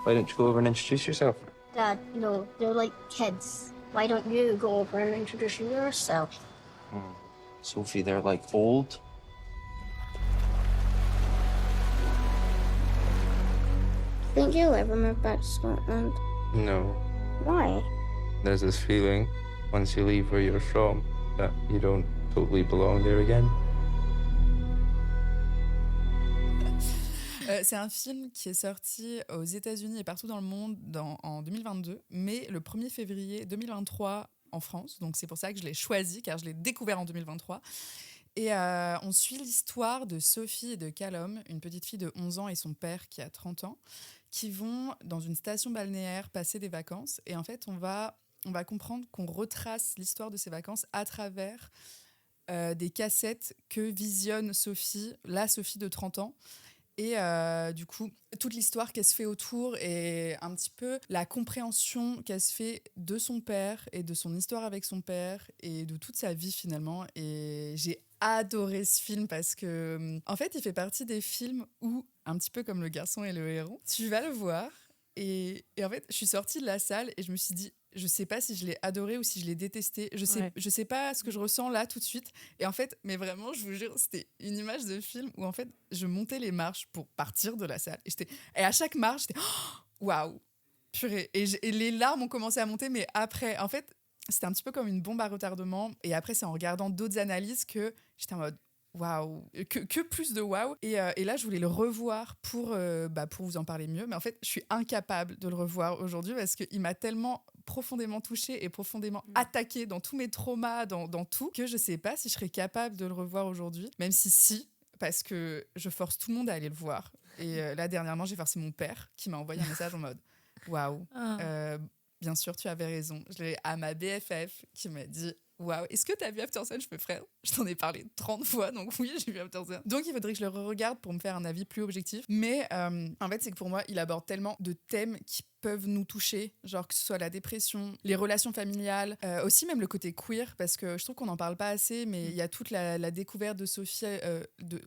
Speaker 9: Why don't you go over and introduce yourself?
Speaker 7: Dad, no, they're like kids. Why don't you go over and introduce yourself?
Speaker 9: Sophie, they're like old.
Speaker 7: Think you'll ever move back to Scotland?
Speaker 9: No.
Speaker 7: Why?
Speaker 9: There's this feeling, once you leave where you're from, that you don't totally belong there again.
Speaker 1: C'est un film qui est sorti aux États-Unis et partout dans le monde en 2022, mais le 1er février 2023 en France. Donc c'est pour ça que je l'ai choisi, car je l'ai découvert en 2023. Et on suit l'histoire de Sophie et de Callum, une petite fille de 11 ans et son père qui a 30 ans, qui vont dans une station balnéaire passer des vacances. Et en fait, on va comprendre qu'on retrace l'histoire de ces vacances à travers des cassettes que visionne Sophie, la Sophie de 30 ans. Et du coup, toute l'histoire qu'elle se fait autour et un petit peu la compréhension qu'elle se fait de son père et de son histoire avec son père et de toute sa vie finalement. Et j'ai adoré ce film parce que, en fait, il fait partie des films où, un petit peu comme Le Garçon et le Héron, tu vas le voir et en fait, je suis sortie de la salle et je me suis dit, je sais pas si je l'ai adoré ou si je l'ai détesté. Je sais pas ce que je ressens là tout de suite. Et en fait, mais vraiment, je vous jure, c'était une image de film où en fait, je montais les marches pour partir de la salle. Et à chaque marche, j'étais waouh, purée. Et les larmes ont commencé à monter, mais après, en fait, c'était un petit peu comme une bombe à retardement. Et après, c'est en regardant d'autres analyses que j'étais en mode waouh, que plus de waouh. Et là, je voulais le revoir pour vous en parler mieux. Mais en fait, je suis incapable de le revoir aujourd'hui parce qu'il m'a tellement profondément touchée et profondément attaquée dans tous mes traumas, dans tout, que je sais pas si je serais capable de le revoir aujourd'hui. Même si, parce que je force tout le monde à aller le voir. Et là, dernièrement, j'ai forcé mon père qui m'a envoyé un message en mode waouh, bien sûr, tu avais raison. Je l'ai à ma BFF qui m'a dit waouh, est-ce que tu as vu After Sun? Je fais frère, je t'en ai parlé 30 fois, donc oui, j'ai vu After Sun. Donc il faudrait que je le regarde pour me faire un avis plus objectif. Mais en fait, c'est que pour moi, il aborde tellement de thèmes qui peuvent nous toucher, genre que ce soit la dépression, les relations familiales, aussi même le côté queer, parce que je trouve qu'on n'en parle pas assez, mais il y a toute la découverte de Sophie, de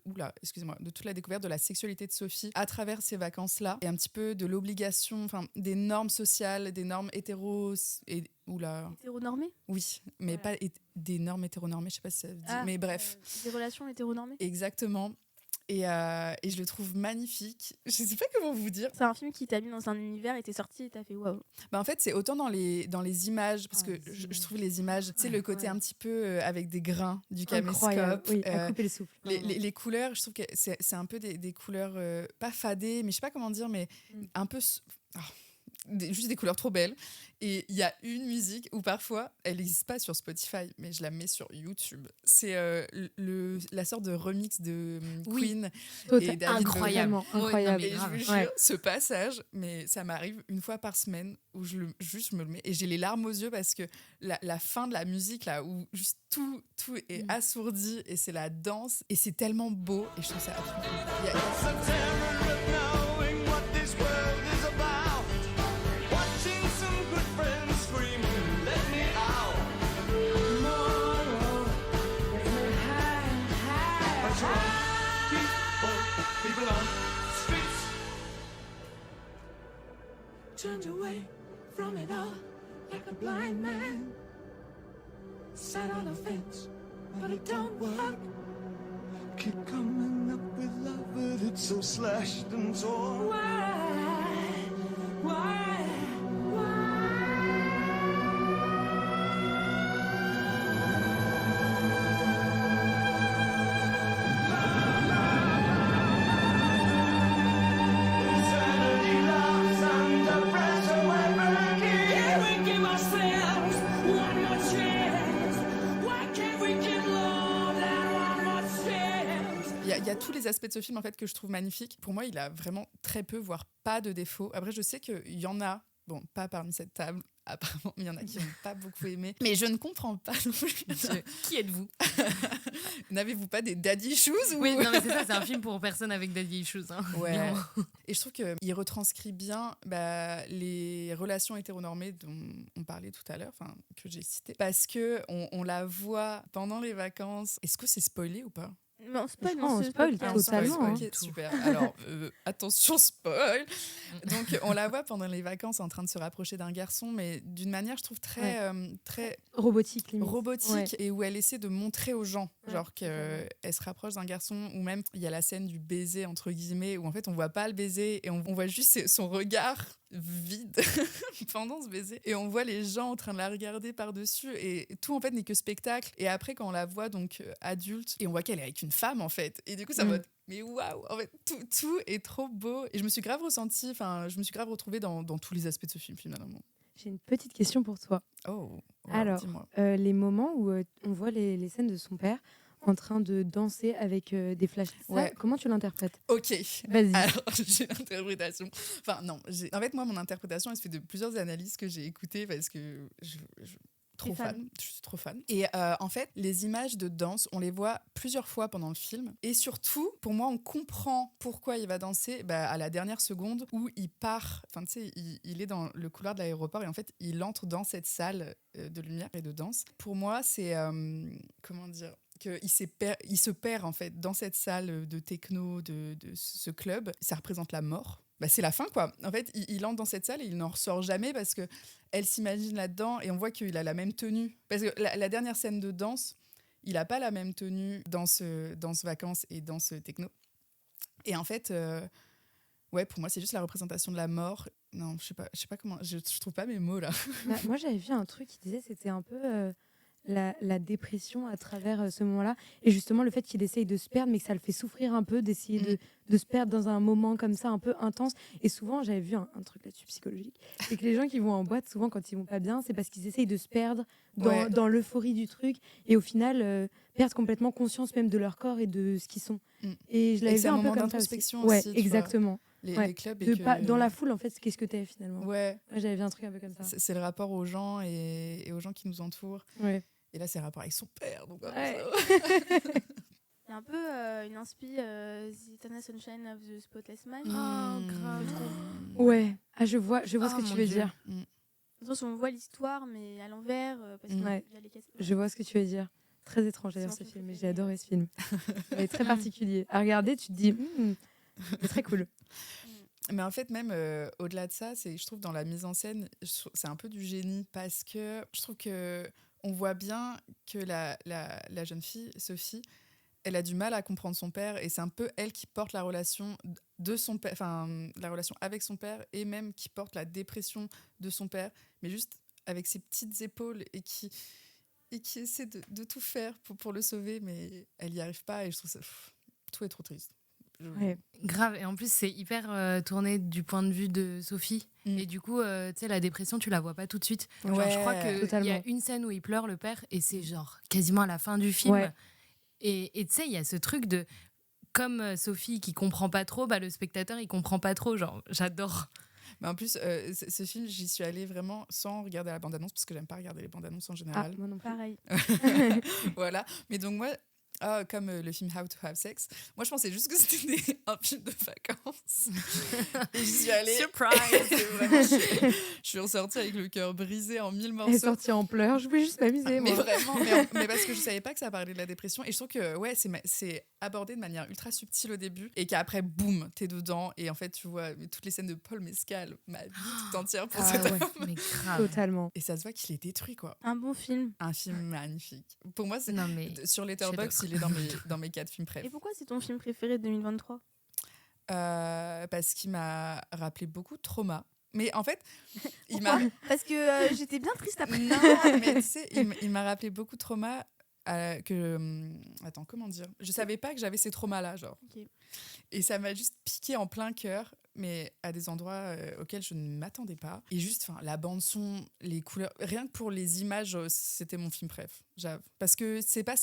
Speaker 1: toute la découverte de la sexualité de Sophie à travers ces vacances-là, et un petit peu de l'obligation, enfin des normes sociales, des normes
Speaker 2: hétéronormées?
Speaker 1: Oui, mais pas des normes hétéronormées, je sais pas si ça veut dire, mais bref.
Speaker 2: Des relations hétéronormées?
Speaker 1: Exactement. Et je le trouve magnifique. Je sais pas comment vous dire.
Speaker 2: C'est un film qui t'a mis dans un univers et t'es sorti et t'as fait waouh.
Speaker 1: Bah en fait, c'est autant dans les images, parce que je trouve les images, tu sais, le côté un petit peu avec des grains du caméscope.
Speaker 3: Oui, à couper le souffle.
Speaker 1: Les couleurs, je trouve que c'est un peu des couleurs pas fadées, mais je sais pas comment dire, mais un peu... juste des couleurs trop belles. Et il y a une musique où parfois elle n'existe pas sur Spotify, mais je la mets sur YouTube. C'est la sorte de remix de Queen et David
Speaker 4: incroyable.
Speaker 1: Incroyable. Et je vous jure, ce passage, mais ça m'arrive une fois par semaine où je me le mets et j'ai les larmes aux yeux parce que la fin de la musique là où juste tout est assourdi et c'est la danse et c'est tellement beau et je trouve ça absolument
Speaker 10: Turned away from it all like a blind man. Sat on a fence, but it don't work.
Speaker 6: Keep coming up with love, but it's so slashed and torn.
Speaker 10: Why?
Speaker 1: Il y a tous les aspects de ce film en fait que je trouve magnifiques. Pour moi, il a vraiment très peu, voire pas de défauts. Après, je sais qu'il y en a, bon, pas parmi cette table, apparemment, mais il y en a qui n'ont pas beaucoup aimé. Mais je ne comprends pas non plus.
Speaker 4: Qui êtes-vous?
Speaker 1: N'avez-vous pas des daddy issues ou...
Speaker 4: Oui, non, mais c'est ça, c'est un film pour personne avec daddy issues. Hein,
Speaker 1: ouais.
Speaker 4: clairement.
Speaker 1: Et je trouve qu'il retranscrit bien les relations hétéronormées dont on parlait tout à l'heure, que j'ai citées. Parce qu'on la voit pendant les vacances. Est-ce que c'est spoilé ou pas?
Speaker 2: Mais on spoil,
Speaker 3: on spoil totalement.
Speaker 1: Ok, super. Alors, attention, spoil. Donc, on la voit pendant les vacances en train de se rapprocher d'un garçon, mais d'une manière, je trouve très
Speaker 3: robotique, limite.
Speaker 1: Robotique, et où elle essaie de montrer aux gens, genre qu'elle se rapproche d'un garçon, ou même il y a la scène du baiser entre guillemets, où en fait on voit pas le baiser et on voit juste son regard vide pendant ce baiser, et on voit les gens en train de la regarder par-dessus, et tout en fait n'est que spectacle. Et après, quand on la voit donc adulte, et on voit qu'elle est avec une femme en fait, et du coup ça mais waouh, en fait tout est trop beau, et je me suis grave retrouvée dans tous les aspects de ce film finalement.
Speaker 3: J'ai une petite question pour toi.
Speaker 1: Oh,
Speaker 3: alors,
Speaker 1: dis-moi.
Speaker 3: Les moments où on voit les scènes de son père en train de danser avec des flashs, comment tu l'interprètes?
Speaker 1: Ok,
Speaker 3: vas-y.
Speaker 1: Alors, j'ai l'interprétation. Enfin, non, en fait, moi, mon interprétation, elle se fait de plusieurs analyses que j'ai écoutées parce que je suis trop fan. Et en fait, les images de danse, on les voit plusieurs fois pendant le film. Et surtout, pour moi, on comprend pourquoi il va danser à la dernière seconde où il part. Enfin, tu sais, il est dans le couloir de l'aéroport et en fait, il entre dans cette salle de lumière et de danse. Pour moi, c'est... comment dire, qu'il se perd en fait dans cette salle de techno, de ce club. Ça représente la mort. C'est la fin, quoi. En fait, il entre dans cette salle et il n'en ressort jamais parce qu'elle s'imagine là-dedans, et on voit qu'il a la même tenue. Parce que la dernière scène de danse, il n'a pas la même tenue dans ce vacances et dans ce techno. Et en fait, pour moi, c'est juste la représentation de la mort. Non, je sais pas comment... Je trouve pas mes mots, là.
Speaker 3: Moi, j'avais vu un truc qui disait que c'était un peu... La dépression à travers ce moment-là, et justement le fait qu'il essaye de se perdre, mais que ça le fait souffrir un peu d'essayer de se perdre dans un moment comme ça un peu intense. Et souvent, j'avais vu un truc là-dessus psychologique, c'est que les gens qui vont en boîte, souvent quand ils vont pas bien, c'est parce qu'ils essayent de se perdre dans l'euphorie du truc, et au final perdent complètement conscience même de leur corps et de ce qu'ils sont. Et je l'avais vu un peu comme ça aussi.
Speaker 1: Aussi,
Speaker 3: exactement.
Speaker 1: Les clubs
Speaker 3: dans la foule, en fait, qu'est-ce que t'es finalement. J'avais vu un truc un peu comme ça.
Speaker 1: C'est le rapport aux gens et aux gens qui nous entourent. Et là, c'est le rapport avec son père. Donc,
Speaker 2: il y a un peu une inspi The Eternal Sunshine of the Spotless Mind.
Speaker 4: Grave.
Speaker 3: Ouais, je vois ce que tu veux dire.
Speaker 2: Dans le sens où on voit l'histoire, mais à l'envers. Parce que les cases.
Speaker 3: Je vois ce que tu veux dire. Très étrange d'ailleurs ce film, mais j'ai adoré ce film. Il est très particulier. À regarder, tu te dis, c'est très cool.
Speaker 1: Mais en fait, même au-delà de ça, je trouve dans la mise en scène, c'est un peu du génie, parce que je trouve que on voit bien que la jeune fille, Sophie, elle a du mal à comprendre son père, et c'est un peu elle qui porte la relation de son père, enfin la relation avec son père, et même qui porte la dépression de son père, mais juste avec ses petites épaules, et qui essaie de tout faire pour le sauver, mais elle n'y arrive pas, et je trouve ça... tout est trop triste.
Speaker 4: Grave, et en plus c'est hyper tourné du point de vue de Sophie, et du coup tu sais, la dépression tu la vois pas tout de suite. Genre, je crois qu'il y a une scène où il pleure, le père, et c'est genre quasiment à la fin du film, et tu sais il y a ce truc de comme Sophie qui comprend pas trop, le spectateur il comprend pas trop, genre j'adore.
Speaker 1: Mais en plus, ce film, j'y suis allée vraiment sans regarder la bande-annonce, parce que j'aime pas regarder les bandes-annonces en général.
Speaker 3: Moi non plus.
Speaker 2: Pareil.
Speaker 1: Voilà, mais donc moi, comme le film How to Have Sex, moi je pensais juste que c'était un film de vacances. Et j'y suis allée.
Speaker 4: Surprise.
Speaker 1: Vraiment, je suis ressortie avec le cœur brisé en 1000 morceaux.
Speaker 3: Elle est sortie en pleurs, je voulais juste m'amuser.
Speaker 1: Mais vraiment, mais parce que je savais pas que ça parlait de la dépression, et je trouve que c'est abordé de manière ultra subtile au début, et qu'après, boum, t'es dedans, et en fait tu vois toutes les scènes de Paul Mescal, ma vie tout entière pour cet homme.
Speaker 4: Mais grave.
Speaker 3: Totalement.
Speaker 1: Et ça se voit qu'il est détruit, quoi.
Speaker 2: Un bon film.
Speaker 1: Un film magnifique. Pour moi, sur Letterboxd, il est dans mes 4 films préférés.
Speaker 2: Et pourquoi c'est ton film préféré de 2023 ?
Speaker 1: Parce qu'il m'a rappelé beaucoup de trauma. Mais en fait,
Speaker 2: parce que j'étais bien triste après.
Speaker 1: Non, mais tu sais, il m'a rappelé beaucoup de trauma attends, comment dire ? Je savais pas que j'avais ces traumas-là, genre.
Speaker 2: Okay.
Speaker 1: Et ça m'a juste piqué en plein cœur. mais à des endroits auxquels je ne m'attendais pas. Et juste, la bande son, les couleurs, rien que pour les images, c'était mon film préf, j'avoue. Parce que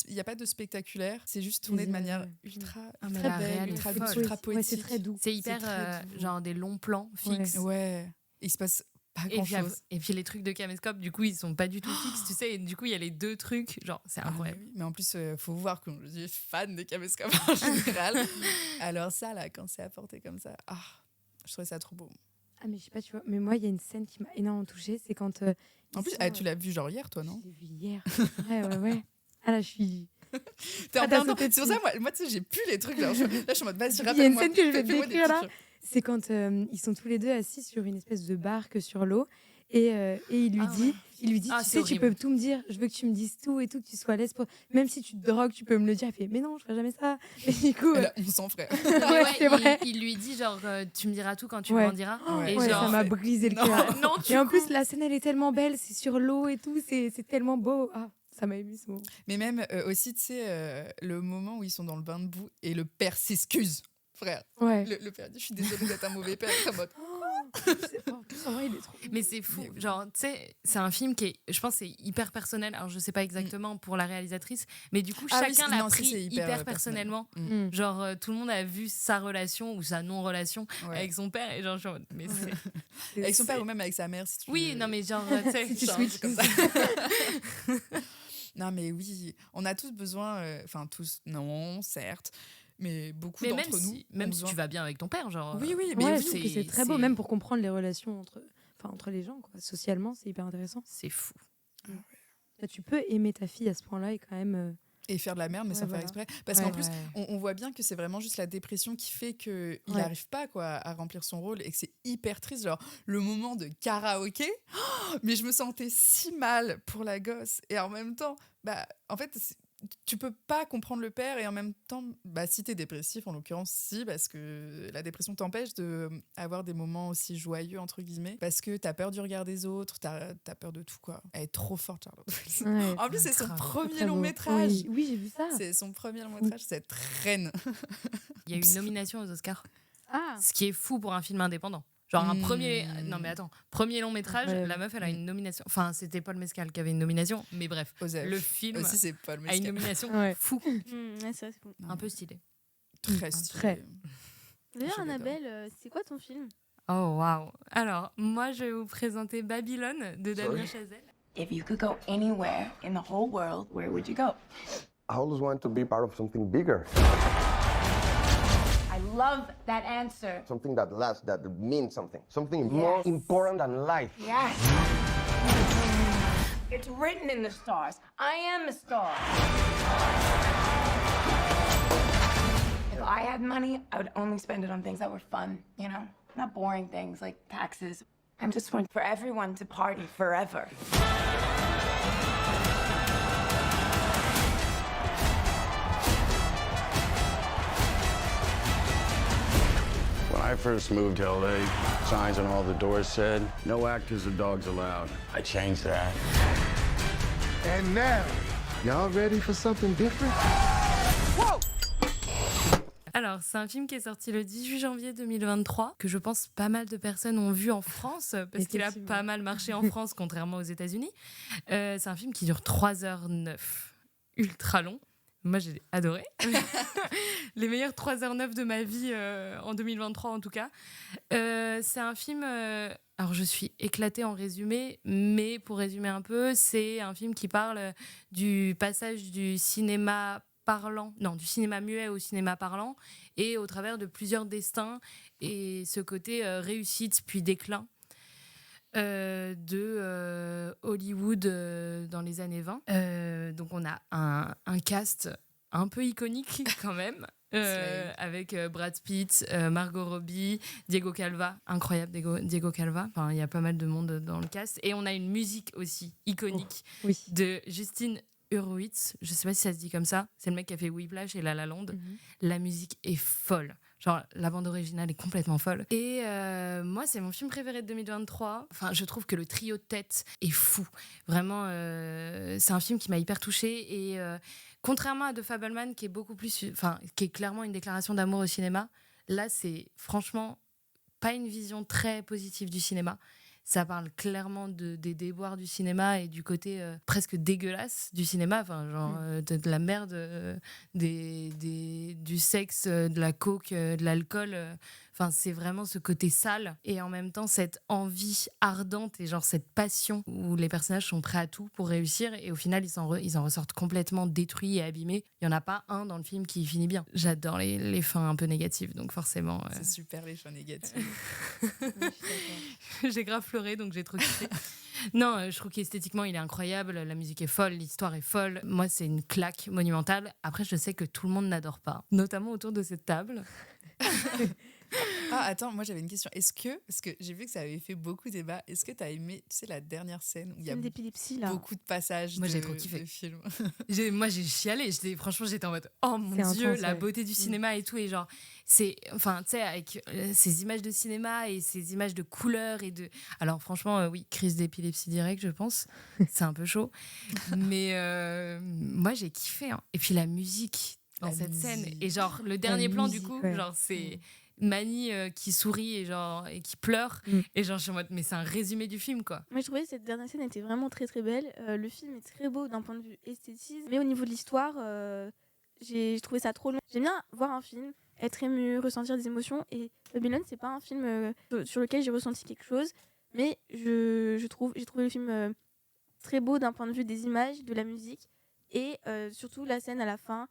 Speaker 1: il n'y a pas de spectaculaire, c'est juste tourné de manière ultra
Speaker 4: mais
Speaker 1: très
Speaker 4: la
Speaker 1: belle,
Speaker 4: réal est
Speaker 1: ultra
Speaker 4: folle.
Speaker 1: douce, ultra
Speaker 3: Ouais,
Speaker 1: poétique.
Speaker 3: c'est très doux.
Speaker 4: C'est hyper
Speaker 3: très doux.
Speaker 4: genre des longs plans fixes.
Speaker 1: Ouais, il se passe pas
Speaker 4: Et
Speaker 1: grand
Speaker 4: puis,
Speaker 1: chose.
Speaker 4: et puis les trucs de caméscope, du coup, ils sont pas du tout fixes, tu sais. Et du coup, il y a les deux trucs, genre, c'est incroyable.
Speaker 1: Mais en plus, faut voir que je suis fan des caméscopes en général. Alors ça, là, quand c'est apporté comme ça, je trouvais ça trop beau.
Speaker 3: Ah, mais je sais pas, tu vois. Mais moi, il y a une scène qui m'a énormément touchée. C'est quand.
Speaker 1: En plus, tu l'as vu genre hier, toi, non?
Speaker 3: Je l'ai vu hier. Ouais. Ah là, je suis.
Speaker 1: T'es en
Speaker 3: t'as
Speaker 1: plein dedans.
Speaker 3: sauté
Speaker 1: C'est pour ça, moi tu sais, j'ai plus les trucs. Là, je suis en mode, vas-y,
Speaker 3: Il y a une
Speaker 1: rappelle-moi.
Speaker 3: scène que je vais te
Speaker 1: fais-moi des
Speaker 3: décrire là.
Speaker 1: petits-
Speaker 3: C'est quand ils sont tous les deux assis sur une espèce de barque sur l'eau. Et il lui dit,
Speaker 4: Ah,
Speaker 3: tu
Speaker 4: c'est
Speaker 3: sais, tu
Speaker 4: horrible.
Speaker 3: peux tout me dire, je veux que tu me dises tout et tout, que tu sois à l'aise. Même si tu te drogues, tu peux me le dire. Elle fait, mais non, je ferai jamais ça. Et du coup,
Speaker 1: Elle a 11 ans, frère.
Speaker 4: Mais
Speaker 3: ouais, c'est vrai.
Speaker 4: il lui dit, genre, tu me diras tout quand tu
Speaker 3: Ouais.
Speaker 4: grandiras.
Speaker 1: Ouais.
Speaker 4: Et
Speaker 3: Ouais,
Speaker 4: genre,
Speaker 3: ça m'a brisé le cœur.
Speaker 4: non,
Speaker 3: Et en plus, la scène, elle est tellement belle, c'est sur l'eau et tout, c'est tellement beau. Ah, ça m'a ému ce moment.
Speaker 1: Mais même aussi, tu sais, le moment où ils sont dans le bain de boue et le père s'excuse, frère.
Speaker 3: Ouais.
Speaker 1: Le père dit, je suis désolée d'être un mauvais père. En mode,
Speaker 3: En plus, en vrai, il est trop.
Speaker 4: mais c'est fou.
Speaker 1: Mais oui.
Speaker 4: Genre, tu sais, c'est un film qui est, je pense, c'est hyper personnel. Alors, je sais pas exactement pour la réalisatrice, mais du coup,
Speaker 1: Ah oui,
Speaker 4: chacun
Speaker 1: non,
Speaker 4: l'a
Speaker 1: ça,
Speaker 4: pris
Speaker 1: c'est
Speaker 4: hyper,
Speaker 1: hyper
Speaker 4: personnellement.
Speaker 1: personnel.
Speaker 4: Genre, tout le monde a vu sa relation ou sa non-relation
Speaker 1: Ouais.
Speaker 4: avec son père. Et genre, je suis en mode, mais c'est.
Speaker 1: Avec son père ou même avec sa mère, si tu
Speaker 4: Oui,
Speaker 1: veux.
Speaker 4: non, mais genre, tu sais.
Speaker 3: Si tu
Speaker 1: genre,
Speaker 3: switches.
Speaker 1: comme ça. Non, mais oui, on a tous besoin, enfin tous, non, certes, mais beaucoup
Speaker 4: Mais même
Speaker 1: d'entre nous.
Speaker 4: si, même
Speaker 1: ont
Speaker 4: si tu
Speaker 1: besoin-
Speaker 4: vas bien avec ton père, genre.
Speaker 1: Oui, oui, mais
Speaker 3: Ouais,
Speaker 1: oui,
Speaker 3: je trouve que c'est très beau, même pour comprendre les relations entre les gens. Quoi. Socialement, c'est hyper intéressant.
Speaker 4: C'est fou.
Speaker 3: Là, tu peux aimer ta fille à ce point-là et quand même.
Speaker 1: Et faire de la merde, mais
Speaker 3: Ouais,
Speaker 1: sans
Speaker 3: voilà.
Speaker 1: faire exprès. Parce
Speaker 3: Ouais.
Speaker 1: qu'en plus, on voit bien que c'est vraiment juste la dépression qui fait qu'il n'arrive pas quoi, à remplir son rôle et que c'est hyper triste. Genre, le moment de karaoké, mais je me sentais si mal pour la gosse. Et en même temps, en fait, tu peux pas comprendre le père et en même temps, si t'es dépressif, en l'occurrence, si, parce que la dépression t'empêche d'avoir des moments aussi joyeux, entre guillemets, parce que t'as peur du regard des autres, t'as peur de tout, quoi. Elle est trop forte, Charlotte Wilson.
Speaker 3: Ouais.
Speaker 1: En plus, c'est son
Speaker 4: Grave.
Speaker 1: premier
Speaker 3: Très
Speaker 1: long
Speaker 3: beau.
Speaker 1: métrage.
Speaker 3: Oui, j'ai vu ça.
Speaker 1: C'est son premier long métrage, cette reine.
Speaker 4: Il y a eu une nomination aux Oscars.
Speaker 2: Ah,
Speaker 4: Ce qui est fou pour un film indépendant. Genre un premier.
Speaker 1: Mm.
Speaker 4: Non, mais attends. Premier long métrage,
Speaker 3: Incroyable.
Speaker 4: la meuf, elle a une nomination. Enfin, c'était Paul Mescal qui avait une nomination, mais bref.
Speaker 1: Osef.
Speaker 4: Le film
Speaker 1: Aussi, c'est Paul
Speaker 4: a une
Speaker 1: Mescal.
Speaker 4: nomination
Speaker 3: Ouais.
Speaker 4: fou.
Speaker 2: ouais, c'est vrai, c'est cool.
Speaker 4: Un peu stylé.
Speaker 1: Très stylé.
Speaker 3: Très.
Speaker 2: D'ailleurs,
Speaker 1: Je l'adore.
Speaker 2: Annabelle, c'est quoi ton film?
Speaker 4: Oh, waouh. Alors, moi, je vais vous présenter Babylone de Damien Chazelle.
Speaker 11: If you could go anywhere in the whole world, where would you go?
Speaker 12: I always wanted to be part of something bigger,
Speaker 11: I love that answer.
Speaker 12: something that lasts, that means something more important than life.
Speaker 11: Yes. It's written in the stars. I am a star. If I had money, I would only spend it on things that were fun, you know? Not boring things like taxes. I'm just one for everyone to party forever.
Speaker 13: When I first moved to LA, signs on all the doors said, no actors or dogs allowed. I changed that.
Speaker 12: And now, y'all ready for something different?
Speaker 4: Alors, c'est un film qui est sorti le 18 janvier 2023, que je pense pas mal de personnes ont vu en France, parce qu'il a
Speaker 3: Effectivement.
Speaker 4: pas mal marché en France, contrairement aux États-Unis. C'est un film qui dure 3h09, ultra long. Moi, j'ai adoré. Les meilleures 3h09 de ma vie en 2023, en tout cas. C'est un film... alors, je suis éclatée en résumé, mais pour résumer un peu, c'est un film qui parle du passage du cinéma parlant, non, du cinéma muet au cinéma parlant, et au travers de plusieurs destins, et ce côté réussite puis déclin de Hollywood dans les années 20. Donc on a un cast un peu iconique quand même, avec Brad Pitt, Margot Robbie, Diego Calva, incroyable Diego Calva, enfin il y a pas mal de monde dans le cast, et on a une musique aussi iconique de Justin Hurwitz, je sais pas si ça se dit comme ça, c'est le mec qui a fait Whiplash et La La Land. La musique est folle, genre la bande originale est complètement folle, et moi c'est mon film préféré de 2023. Enfin, je trouve que le trio de tête est fou, vraiment. C'est un film qui m'a hyper touchée, et contrairement à The Fabelman qui est beaucoup plus, enfin qui est clairement une déclaration d'amour au cinéma, là c'est franchement pas une vision très positive du cinéma. Ça parle clairement des déboires du cinéma et du côté presque dégueulasse du cinéma, enfin, genre de la merde, du sexe, de la coke, de l'alcool. Enfin, c'est vraiment ce côté sale et en même temps cette envie ardente et genre cette passion où les personnages sont prêts à tout pour réussir et au final ils en ressortent complètement détruits et abîmés. Il y en a pas un dans le film qui finit bien. J'adore les fins un peu négatives, donc forcément.
Speaker 1: C'est super les fins négatives.
Speaker 4: J'ai grave pleuré, donc j'ai trop kiffé. Non, je trouve qu'esthétiquement, il est incroyable. La musique est folle, l'histoire est folle. Moi, c'est une claque monumentale. Après, je sais que tout le monde n'adore pas, notamment autour de cette table.
Speaker 1: Ah, attends, moi j'avais une question. Parce que j'ai vu que ça avait fait beaucoup débat, est-ce que t'as aimé, tu sais, la dernière scène où il y a
Speaker 2: d'épilepsie, là.
Speaker 1: beaucoup de passages
Speaker 4: Moi, j'ai trop kiffé.
Speaker 1: de film.
Speaker 4: Moi, j'ai chialé. Franchement, j'étais en mode, oh mon Dieu,
Speaker 3: intense,
Speaker 4: la beauté du cinéma et tout. Et genre, enfin, tu sais, avec ces images de cinéma et ces images de couleurs et de. Alors, franchement, oui, crise d'épilepsie directe, je pense. C'est un peu chaud. Mais moi, j'ai kiffé. Hein. Et puis, la musique dans cette scène. Et genre, le dernier plan, du coup, genre, c'est. Mani qui sourit et qui pleure et genre je suis en mode mais c'est un résumé du film quoi.
Speaker 2: Moi je trouvais que cette dernière scène était vraiment très très belle. Le film est très beau d'un point de vue esthétisme, mais au niveau de l'histoire j'ai trouvé ça trop long. J'aime bien voir un film, être ému, ressentir des émotions et Babylone c'est pas un film sur lequel j'ai ressenti quelque chose, mais j'ai trouvé le film très beau d'un point de vue des images, de la musique et surtout la scène à la fin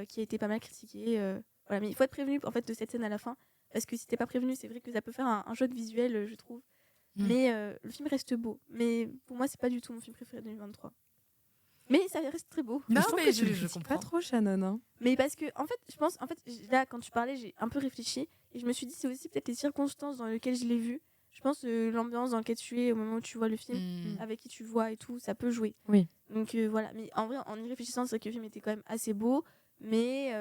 Speaker 2: qui a été pas mal critiquée. Voilà, mais il faut être prévenu en fait de cette scène à la fin parce que si t'es pas prévenu, c'est vrai que ça peut faire un choc visuel, je trouve. Mais le film reste beau. Mais pour moi, c'est pas du tout mon film préféré de 2023. Mais ça reste très beau.
Speaker 4: Non, mais
Speaker 3: je comprends pas trop Shannon. Hein.
Speaker 2: Mais parce que en fait, là quand tu parlais, j'ai un peu réfléchi et je me suis dit c'est aussi peut-être les circonstances dans lesquelles je l'ai vu. Je pense l'ambiance dans laquelle tu es au moment où tu vois le film, avec qui tu vois et tout, ça peut jouer.
Speaker 3: Oui.
Speaker 2: Donc voilà. Mais en vrai, en y réfléchissant, c'est vrai que le film était quand même assez beau. Mais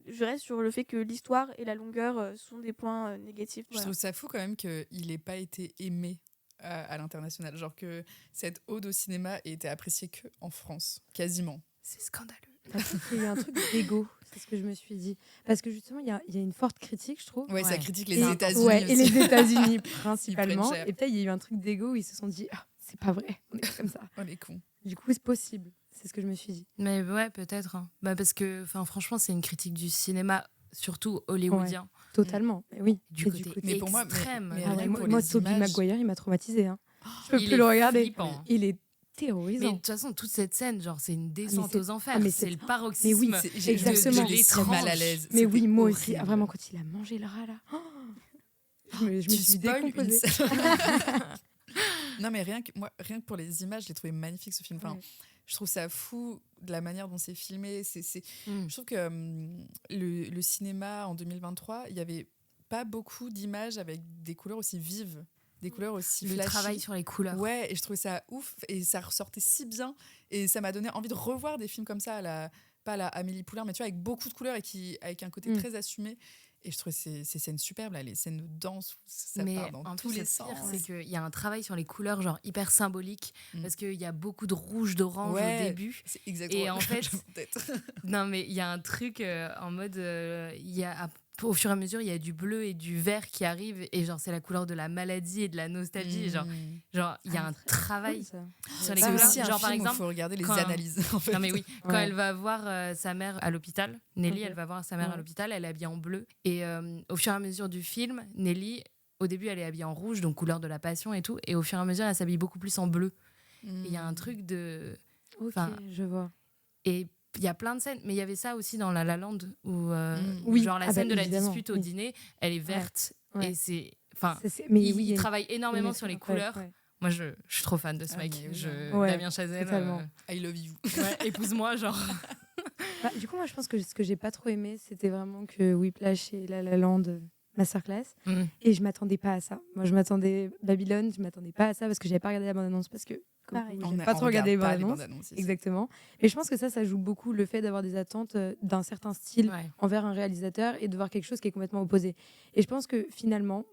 Speaker 2: je reste sur le fait que l'histoire et la longueur sont des points négatifs.
Speaker 1: Je trouve ça fou quand même qu'il n'ait pas été aimé à l'international. Genre que cette ode au cinéma ait été appréciée qu'en France, quasiment.
Speaker 4: C'est scandaleux.
Speaker 3: Il y a un truc d'ego, c'est ce que je me suis dit. Parce que justement, il y a une forte critique, je trouve.
Speaker 1: Ouais, ça critique les États-Unis.
Speaker 3: Ouais, et
Speaker 1: aussi.
Speaker 3: les États-Unis principalement. Et peut-être il y a eu un truc d'ego où ils se sont dit c'est pas vrai, on est comme ça.
Speaker 1: On est cons.
Speaker 3: Du coup, c'est possible. C'est ce que je me suis dit.
Speaker 4: Mais ouais, peut-être. Hein. Parce que, franchement, c'est une critique du cinéma, surtout hollywoodien.
Speaker 3: Ouais, totalement. Mais oui.
Speaker 4: Du côté
Speaker 1: mais pour moi,
Speaker 4: extrême.
Speaker 3: Moi, Tobey Maguire, il m'a traumatisé. Hein. Je peux plus le regarder.
Speaker 4: Flippant.
Speaker 3: Il est terrorisant.
Speaker 4: Mais de toute façon, toute cette scène, genre, c'est une descente aux enfers. C'est le
Speaker 3: Mais
Speaker 4: paroxysme.
Speaker 3: oui, exactement.
Speaker 1: Je l'ai mal à l'aise.
Speaker 3: Mais oui, moi
Speaker 1: horrible.
Speaker 3: aussi. Ah, vraiment, quand il a mangé le rat, là. Je me suis décomposée.
Speaker 1: Non, mais rien que pour les images, je l'ai trouvé magnifique ce film. Enfin, je trouve ça fou de la manière dont c'est filmé. Je trouve que le cinéma en 2023, il n'y avait pas beaucoup d'images avec des couleurs aussi vives, des couleurs aussi
Speaker 4: le
Speaker 1: flashy.
Speaker 4: travail sur les couleurs.
Speaker 1: Ouais, et je trouvais ça ouf et ça ressortait si bien et ça m'a donné envie de revoir des films comme ça, pas à la Amélie Poulain, mais tu vois, avec beaucoup de couleurs et avec un côté très assumé. Et je trouve ces scènes superbes, là, les scènes de danse, ça part dans tous les sens.
Speaker 4: C'est qu'il y a un travail sur les couleurs, genre hyper symbolique, parce qu'il y a beaucoup de rouge, d'orange au début.
Speaker 1: C'est exactement
Speaker 4: et en fait, non, mais il y a un truc en mode, au fur et à mesure, il y a du bleu et du vert qui arrivent, et genre, c'est la couleur de la maladie et de la nostalgie. Genre, il y a un travail sur les couleurs.
Speaker 1: Aussi
Speaker 4: genre, par exemple,
Speaker 1: il faut regarder les analyses. En fait.
Speaker 4: Non, mais oui, quand elle va voir sa mère à l'hôpital, Nelly, elle va voir sa mère à l'hôpital, elle est habillée en bleu. Et au fur et à mesure du film, Nelly, au début, elle est habillée en rouge, donc couleur de la passion et tout. Et au fur et à mesure, elle s'habille beaucoup plus en bleu. Et il y a un truc de.
Speaker 3: Ok, je vois.
Speaker 4: Et il y a plein de scènes, mais il y avait ça aussi dans La La Land où genre la scène de la dispute au dîner, elle est verte et c'est il travaille énormément sur les couleurs. Moi je suis trop fan de ce mec, Damien Chazelle.
Speaker 1: I love you.
Speaker 4: Épouse-moi genre.
Speaker 3: Du coup moi je pense que ce que j'ai pas trop aimé c'était vraiment que Whiplash et La La Land masterclass et je m'attendais pas à ça. Moi je m'attendais Babylone, je m'attendais pas à ça parce que j'avais pas regardé la bande-annonce parce que j'aime pas trop regarder les bandes-annonces. Exactement. Mais je pense que ça joue beaucoup le fait d'avoir des attentes d'un certain style envers un réalisateur et de voir quelque chose qui est complètement opposé. Et je pense que finalement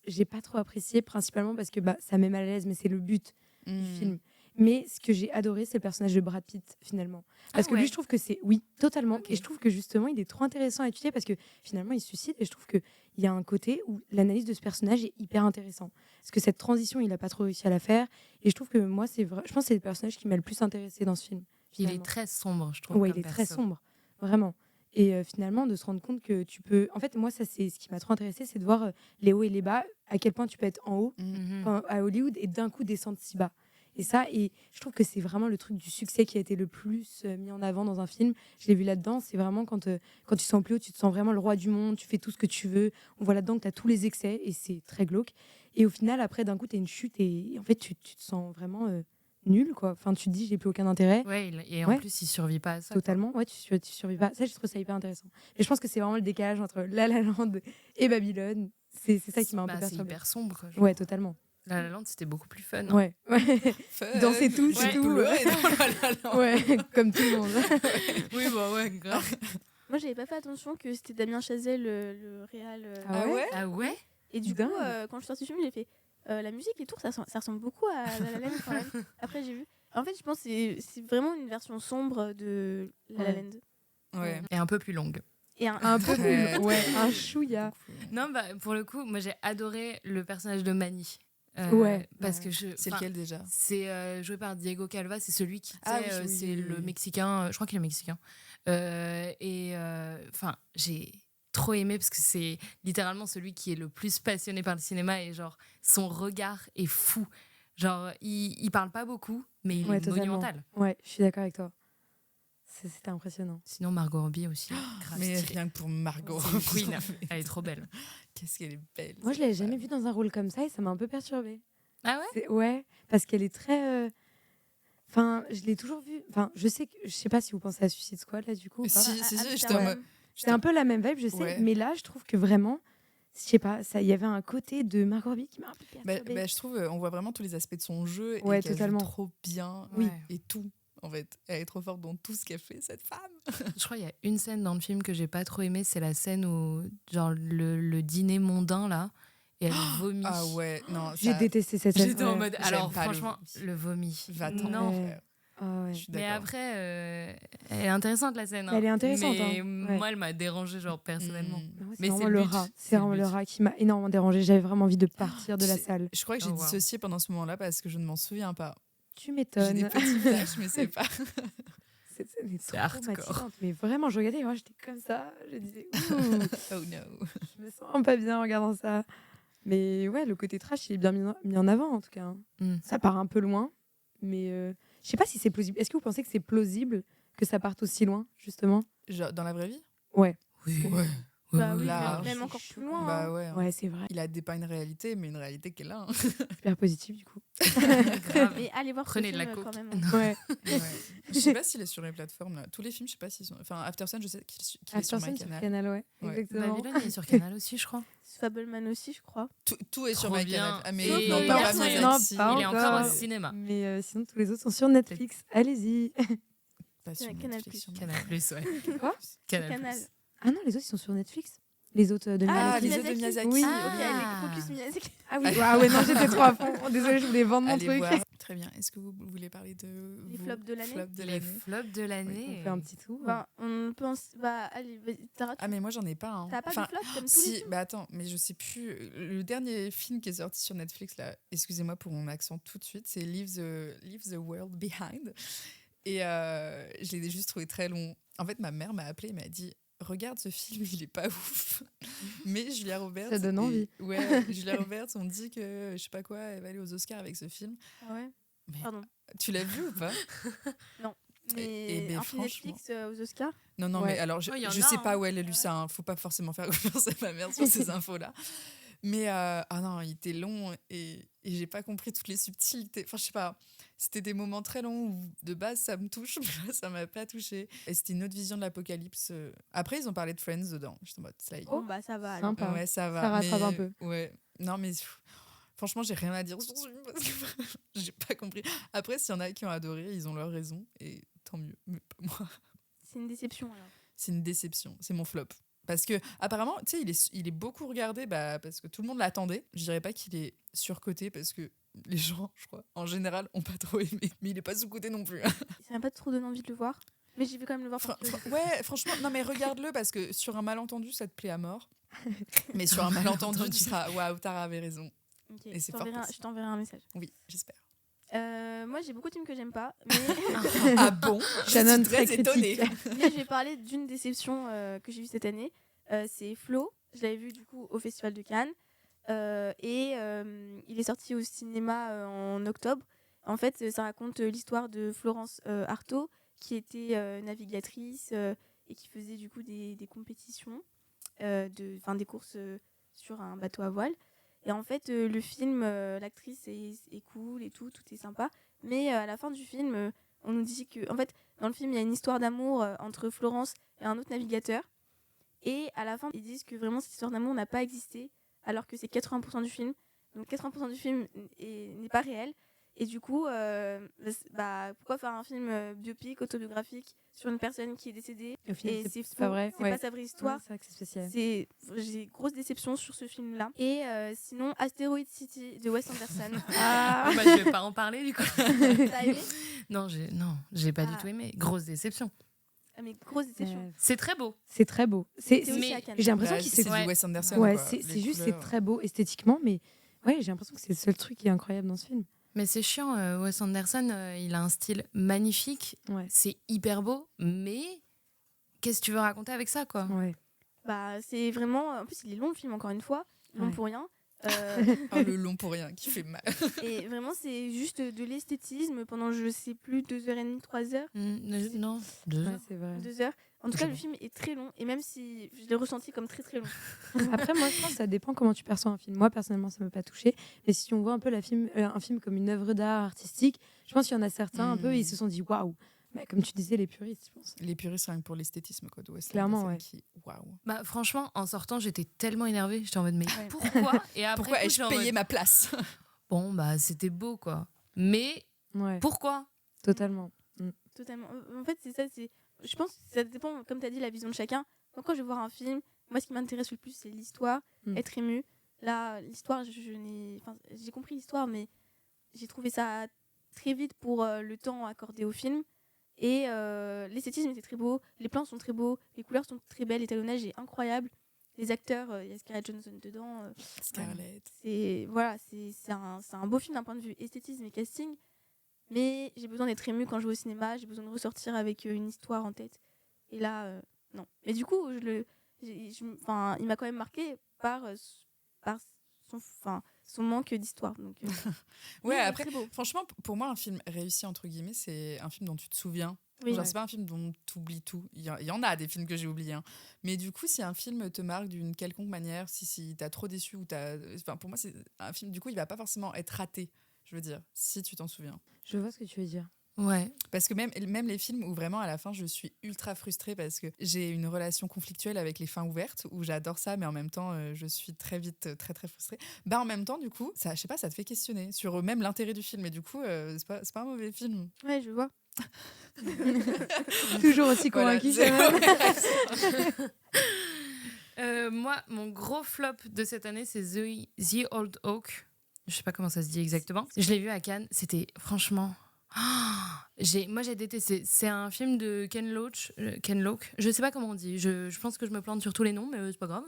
Speaker 3: j'ai pas trop apprécié principalement parce que ça met mal à l'aise mais c'est le but du film. Mais ce que j'ai adoré, c'est le personnage de Brad Pitt, finalement. Parce que lui, je trouve que c'est... Oui, totalement. Et je trouve que, justement, il est trop intéressant à étudier parce que, finalement, il se suicide. Et je trouve qu'il y a un côté où l'analyse de ce personnage est hyper intéressant. Parce que cette transition, il n'a pas trop réussi à la faire. Et je trouve que, moi, je pense que c'est le personnage qui m'a le plus intéressé dans ce film.
Speaker 4: Il
Speaker 3: Finalement.
Speaker 4: est très sombre, je trouve.
Speaker 3: Ouais,
Speaker 4: comme
Speaker 3: il est très
Speaker 4: perso.
Speaker 3: sombre. Vraiment. Et finalement, de se rendre compte que tu peux... En fait, moi, ça, c'est ce qui m'a trop intéressé, c'est de voir les hauts et les bas, à quel point tu peux être en haut, à Hollywood, et d'un coup descendre si bas. Et ça, et je trouve que c'est vraiment le truc du succès qui a été le plus mis en avant dans un film. Je l'ai vu là-dedans, c'est vraiment quand tu sens plus haut, tu te sens vraiment le roi du monde, tu fais tout ce que tu veux. On voit là-dedans que tu as tous les excès, et c'est très glauque. Et au final, après, d'un coup, tu as une chute, et en fait, tu te sens vraiment... nul quoi, enfin tu te dis j'ai plus aucun intérêt
Speaker 4: et en plus il survit pas à ça
Speaker 3: totalement quoi. Tu survis pas, ça je trouve ça hyper intéressant et je pense que c'est vraiment le décalage entre La La Land et Babylone, c'est ça qui m'a un peu perturbée.
Speaker 4: C'est hyper sombre quoi,
Speaker 3: ouais totalement.
Speaker 4: La La Land c'était beaucoup plus fun
Speaker 3: ouais danser tout ouais comme tout le monde.
Speaker 4: oui bah ouais grave.
Speaker 2: Moi j'avais pas fait attention que c'était Damien Chazelle le réal.
Speaker 4: Ah ouais
Speaker 2: et du coup quand je suis sortie du film j'ai fait la musique et tout, ça ressemble beaucoup à La La Land quand même. Après, j'ai vu. En fait, je pense que c'est vraiment une version sombre de La La Land.
Speaker 1: Ouais.
Speaker 4: Et un peu plus longue.
Speaker 2: Et un peu plus
Speaker 3: ouais, un chouïa.
Speaker 4: Non, bah, pour le coup, moi j'ai adoré le personnage de Manny. Parce que
Speaker 1: c'est lequel déjà?
Speaker 4: C'est joué par Diego Calva, c'est celui qui c'est le
Speaker 1: oui.
Speaker 4: Mexicain, je crois qu'il est mexicain. Enfin, j'ai trop aimé parce que c'est littéralement celui qui est le plus passionné par le cinéma et genre son regard est fou. Genre il parle pas beaucoup mais il est monumental.
Speaker 3: Ouais, je suis d'accord avec toi. C'était impressionnant.
Speaker 4: Sinon Margot Robbie aussi.
Speaker 1: Mais rien que pour Margot
Speaker 4: Queen, elle est trop belle.
Speaker 1: Qu'est-ce qu'elle est belle.
Speaker 3: Moi je l'avais jamais vue dans un rôle comme ça et ça m'a un peu perturbée.
Speaker 4: Ah ouais?
Speaker 3: Ouais, parce qu'elle est très enfin, je l'ai toujours vue. Enfin, je sais pas si vous pensez à Suicide Squad là du coup.
Speaker 1: Si,
Speaker 3: c'est un peu la même vibe, je sais, mais là je trouve que vraiment je sais pas, il y avait un côté de Margot Robbie qui m'a un peu perturbée.
Speaker 1: Bah, je trouve on voit vraiment tous les aspects de son jeu
Speaker 3: ouais,
Speaker 1: et qu'elle
Speaker 3: totalement.
Speaker 1: joue trop bien et tout. En fait, elle est trop forte dans tout ce qu'elle fait, cette femme.
Speaker 4: Je crois qu'il y a une scène dans le film que j'ai pas trop aimée, c'est la scène où genre le dîner mondain là et elle vomit.
Speaker 1: Ah ouais, non,
Speaker 3: j'ai détesté cette scène.
Speaker 4: J'étais en mode alors franchement le vomi.
Speaker 1: Va-t'en.
Speaker 4: Non.
Speaker 3: Ah ouais.
Speaker 4: Mais après, elle est intéressante la scène.
Speaker 3: Elle est intéressante.
Speaker 4: Mais moi, elle m'a dérangée genre personnellement.
Speaker 3: Mais c'est le rat. C'est vraiment le rat qui m'a énormément dérangée. J'avais vraiment envie de partir de la salle.
Speaker 1: Je crois que j'ai dissocié pendant ce moment-là parce que je ne m'en souviens pas.
Speaker 3: Tu m'étonnes.
Speaker 1: J'ai des petits flashs, mais c'est pas.
Speaker 3: C'est
Speaker 4: hardcore.
Speaker 3: Mais vraiment, je regardais, moi j'étais comme ça. Je disais
Speaker 1: oh no.
Speaker 3: Je me sens pas bien en regardant ça. Mais ouais, le côté trash, il est bien mis en avant en tout cas. Ça part un peu loin, mais je sais pas si c'est plausible. Est-ce que vous pensez que c'est plausible que ça parte aussi loin, justement?
Speaker 1: Genre, dans la vraie vie?
Speaker 3: Ouais.
Speaker 1: Oui.
Speaker 2: Bah oui,
Speaker 1: là,
Speaker 2: même encore plus loin.
Speaker 1: Bah ouais.
Speaker 3: Ouais, c'est vrai.
Speaker 1: Il a dépeint une réalité, mais une réalité qu'elle a.
Speaker 3: Super positif du coup.
Speaker 2: Mais allez voir
Speaker 4: Prenez
Speaker 2: ce
Speaker 4: de la
Speaker 2: film
Speaker 4: coke.
Speaker 2: quand même.
Speaker 3: Ouais.
Speaker 1: Je sais pas s'il est sur les plateformes là. Tous les films, je sais pas s'ils sont. Enfin, Aftersun, je sais qu'il est sur
Speaker 3: MyCanal. Ouais. Exactement.
Speaker 4: Babylone est sur Canal aussi, je crois.
Speaker 2: Fableman aussi, je crois.
Speaker 1: Tout est sur
Speaker 4: Trop
Speaker 1: MyCanal. Ah, mais
Speaker 4: Et
Speaker 1: non,
Speaker 4: il
Speaker 1: pas
Speaker 4: y a
Speaker 1: Galaxy.
Speaker 3: pas
Speaker 4: il est
Speaker 3: encore.
Speaker 4: encore au cinéma.
Speaker 3: Mais sinon, tous les autres sont sur Netflix. Allez-y.
Speaker 1: Pas sur
Speaker 2: Canal+.
Speaker 1: Netflix.
Speaker 4: Canal+, ouais.
Speaker 3: Quoi?
Speaker 2: Canal.
Speaker 3: Ah non, les autres, ils sont sur Netflix. Les autres de Miyazaki.
Speaker 1: Les autres de Miyazaki.
Speaker 3: Oui.
Speaker 2: Focus Miyazaki.
Speaker 3: Ah oui, ah ouais, non, j'étais trop à fond. Désolée, je voulais vendre mon
Speaker 1: Allez
Speaker 3: truc.
Speaker 1: voir. Très bien. Est-ce que vous voulez parler de
Speaker 2: Les flops de l'année?
Speaker 4: Les flops de l'année.
Speaker 3: On fait un petit tour.
Speaker 2: Bah, on pense. Bah, allez, Tara,
Speaker 1: Ah, mais moi, j'en ai pas. Hein.
Speaker 2: t'as pas de flops comme tous les
Speaker 1: Si,
Speaker 2: films?
Speaker 1: bah attends, mais je sais plus. Le dernier film qui est sorti sur Netflix, là, excusez-moi pour mon accent tout de suite, c'est Leave the World Behind. Et je l'ai juste trouvé très long. En fait, ma mère m'a appelée et m'a dit regarde ce film, il est pas ouf. Mais Julia Roberts.
Speaker 3: Ça donne envie.
Speaker 1: Ouais, Julia Roberts, on dit que je sais pas quoi, elle va aller aux Oscars avec ce film.
Speaker 2: Ah ouais.
Speaker 1: Mais
Speaker 2: Pardon.
Speaker 1: tu l'as vu ou pas?
Speaker 2: Non.
Speaker 1: Et
Speaker 2: Mais un
Speaker 1: franchement-
Speaker 2: film Netflix aux Oscars?
Speaker 1: Non,
Speaker 3: Ouais.
Speaker 1: mais alors je
Speaker 4: y en
Speaker 1: sais
Speaker 4: a,
Speaker 1: pas
Speaker 4: hein.
Speaker 1: où elle a lu ça. Faut pas forcément faire confiance à ma mère sur ces infos-là. Mais ah non, il était long et j'ai pas compris toutes les subtilités. Enfin, je sais pas. C'était des moments très longs où de base ça me touche, mais là, ça m'a pas touché. Et c'était une autre vision de l'apocalypse. Après, ils ont parlé de Friends dedans. J'étais en mode, ça y est.
Speaker 2: Bon, bah ça va. alors.
Speaker 3: Sympa.
Speaker 1: Ouais, ça va.
Speaker 3: Ça rattrape
Speaker 1: mais-
Speaker 3: un peu.
Speaker 1: Ouais. Non, mais franchement, j'ai rien à dire sur ce film parce que j'ai pas compris. Après, s'il y en a qui ont adoré, ils ont leur raison et tant mieux. Mais pas moi.
Speaker 2: C'est une déception alors.
Speaker 1: C'est une déception. C'est mon flop. Parce que apparemment, tu sais, il est beaucoup regardé parce que tout le monde l'attendait. Je dirais pas qu'il est surcoté parce que les gens, je crois, en général, ont pas trop aimé. Mais il est pas sous-coté non plus.
Speaker 2: Ça m'a pas trop donné envie de le voir. Mais j'ai vu quand même le voir.
Speaker 1: Ouais, franchement, non mais regarde-le parce que sur un malentendu, ça te plaît à mort. Mais sur un malentendu, tu seras waouh, Tara avait raison.
Speaker 2: Ok,
Speaker 1: Et c'est
Speaker 2: je t'enverrai un message.
Speaker 1: Oui, j'espère.
Speaker 2: Moi, j'ai beaucoup de films que j'aime pas. Mais...
Speaker 1: Ah bon?
Speaker 3: Shannon,
Speaker 1: Je suis très étonnée.
Speaker 2: Mais je vais parler d'une déception que j'ai vue cette année. C'est Flo. Je l'avais vu du coup au Festival de Cannes. Il est sorti au cinéma en octobre. En fait, ça raconte l'histoire de Florence Artaud, qui était navigatrice et qui faisait du coup des compétitions, des courses sur un bateau à voile. Et en fait, le film, l'actrice est cool et tout est sympa. Mais à la fin du film, on nous dit que, en fait, dans le film, il y a une histoire d'amour entre Florence et un autre navigateur. Et à la fin, ils disent que vraiment cette histoire d'amour n'a pas existé, alors que c'est 80% du film. Donc 80% du film n'est pas réel. Et du coup, pourquoi faire un film biopic, autobiographique sur une personne qui est décédée?
Speaker 3: Au final,
Speaker 2: et
Speaker 3: c'est pas vrai.
Speaker 2: C'est pas sa vraie histoire.
Speaker 3: Ouais, c'est vrai que c'est spécial.
Speaker 2: J'ai grosse déception sur ce film-là. Et sinon, Asteroid City de Wes Anderson.
Speaker 4: Je vais pas en parler du coup.
Speaker 2: T'as aimé?
Speaker 4: Non, j'ai pas du tout aimé. Grosse déception.
Speaker 2: Mais grosse déception.
Speaker 4: C'est très beau.
Speaker 3: C'est très beau.
Speaker 2: Mais
Speaker 3: j'ai l'impression qu'il
Speaker 1: c'est du Wes Anderson.
Speaker 3: Ouais,
Speaker 1: quoi.
Speaker 3: c'est
Speaker 1: Les
Speaker 3: juste,
Speaker 1: couleurs.
Speaker 3: c'est très beau esthétiquement, mais ouais, j'ai l'impression que c'est le seul truc qui est incroyable dans ce film.
Speaker 4: Mais c'est chiant, Wes Anderson, il a un style magnifique, c'est hyper beau, mais qu'est-ce que tu veux raconter avec ça, quoi?
Speaker 3: Ouais.
Speaker 2: C'est vraiment... En plus, il est long le film, encore une fois. Long pour rien.
Speaker 1: Le long pour rien, qui fait mal.
Speaker 2: Et vraiment, c'est juste de l'esthétisme pendant, je sais plus, 2h30, 3h.
Speaker 4: Non, 2 heures.
Speaker 3: C'est vrai.
Speaker 2: 2 heures. En tout cas, le film est très long. Et même si je l'ai ressenti comme très très long.
Speaker 3: Après, moi, je pense que ça dépend comment tu perçois un film. Moi, personnellement, ça ne m'a pas touché. Mais si on voit un peu un film comme une œuvre d'art artistique, je pense qu'il y en a certains, un peu, ils se sont dit waouh. Mais comme tu disais, les puristes, je pense.
Speaker 1: Les puristes, rien que pour l'esthétisme, quoi.
Speaker 3: Clairement, ouais.
Speaker 1: Waouh.
Speaker 4: Franchement, en sortant, j'étais tellement énervée. J'étais en mode, mais pourquoi? Et après,
Speaker 1: pourquoi ai-je payé ma place?
Speaker 4: Bon, c'était beau, quoi. Mais pourquoi?
Speaker 3: Totalement.
Speaker 2: Totalement. En fait, c'est ça. Je pense que ça dépend, comme tu as dit, la vision de chacun. Donc, quand je vais voir un film, moi, ce qui m'intéresse le plus, c'est l'histoire, être ému. Là, l'histoire, j'ai compris l'histoire, mais j'ai trouvé ça très vite pour le temps accordé au film. Et l'esthétisme était très beau, les plans sont très beaux, les couleurs sont très belles, l'étalonnage est incroyable. Les acteurs, il y a Scarlett Johansson dedans.
Speaker 1: Scarlett.
Speaker 2: C'est un beau film d'un point de vue esthétisme et casting. Mais j'ai besoin d'être émue quand je vais au cinéma, j'ai besoin de ressortir avec une histoire en tête. Et là, non. Mais du coup, il m'a quand même marqué par son manque d'histoire. Donc,
Speaker 1: ouais, après, franchement, pour moi, un film réussi, entre guillemets, c'est un film dont tu te souviens.
Speaker 2: Oui.
Speaker 1: C'est pas un film dont tu oublies tout. Il y en a des films que j'ai oubliés. Hein. Mais du coup, si un film te marque d'une quelconque manière, si t'as trop déçu, pour moi, c'est un film, du coup, il va pas forcément être raté, je veux dire, si tu t'en souviens.
Speaker 3: Je vois ce que tu veux dire.
Speaker 4: Ouais.
Speaker 1: Parce que même les films où vraiment à la fin je suis ultra frustrée parce que j'ai une relation conflictuelle avec les fins ouvertes où j'adore ça mais en même temps je suis très vite très très frustrée. En même temps du coup ça, je sais pas, ça te fait questionner sur même l'intérêt du film et du coup c'est pas un mauvais film.
Speaker 2: Ouais, je vois.
Speaker 3: Toujours aussi convaincue.
Speaker 4: Moi, mon gros flop de cette année, c'est The Old Oak. Je sais pas comment ça se dit exactement. Je l'ai vu à Cannes. C'était franchement... Moi j'ai détesté. C'est un film de Ken Loach. Je sais pas comment on dit. Je pense que je me plante sur tous les noms, mais c'est pas grave.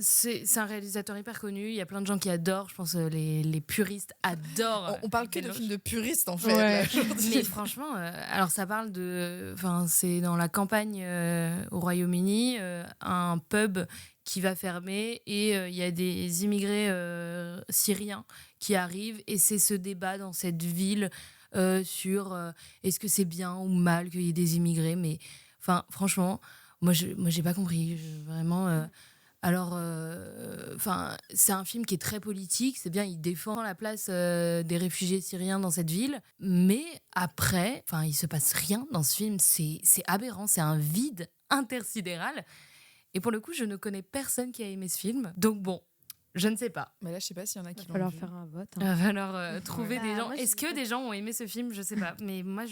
Speaker 4: C'est un réalisateur hyper connu. Il y a plein de gens qui adorent. Je pense les puristes adorent.
Speaker 1: On parle que de films de puristes en fait.
Speaker 3: Ouais.
Speaker 1: Là,
Speaker 4: mais franchement, alors ça parle de. C'est dans la campagne au Royaume-Uni, un pub qui va fermer et il y a des immigrés syriens qui arrivent et c'est ce débat dans cette ville sur est-ce que c'est bien ou mal qu'il y ait des immigrés, mais franchement moi j'ai pas compris vraiment c'est un film qui est très politique, c'est bien, il défend la place des réfugiés syriens dans cette ville, mais après il se passe rien dans ce film, c'est aberrant, c'est un vide intersidéral. Et pour le coup, je ne connais personne qui a aimé ce film. Donc bon, je ne sais pas.
Speaker 1: Mais là, je sais pas s'il y en a qui
Speaker 3: Il va falloir
Speaker 1: vu.
Speaker 3: faire un vote.
Speaker 4: Il va falloir trouver des gens.
Speaker 2: moi,
Speaker 4: Est-ce que des gens ont aimé ce film? Je sais pas. Mais moi,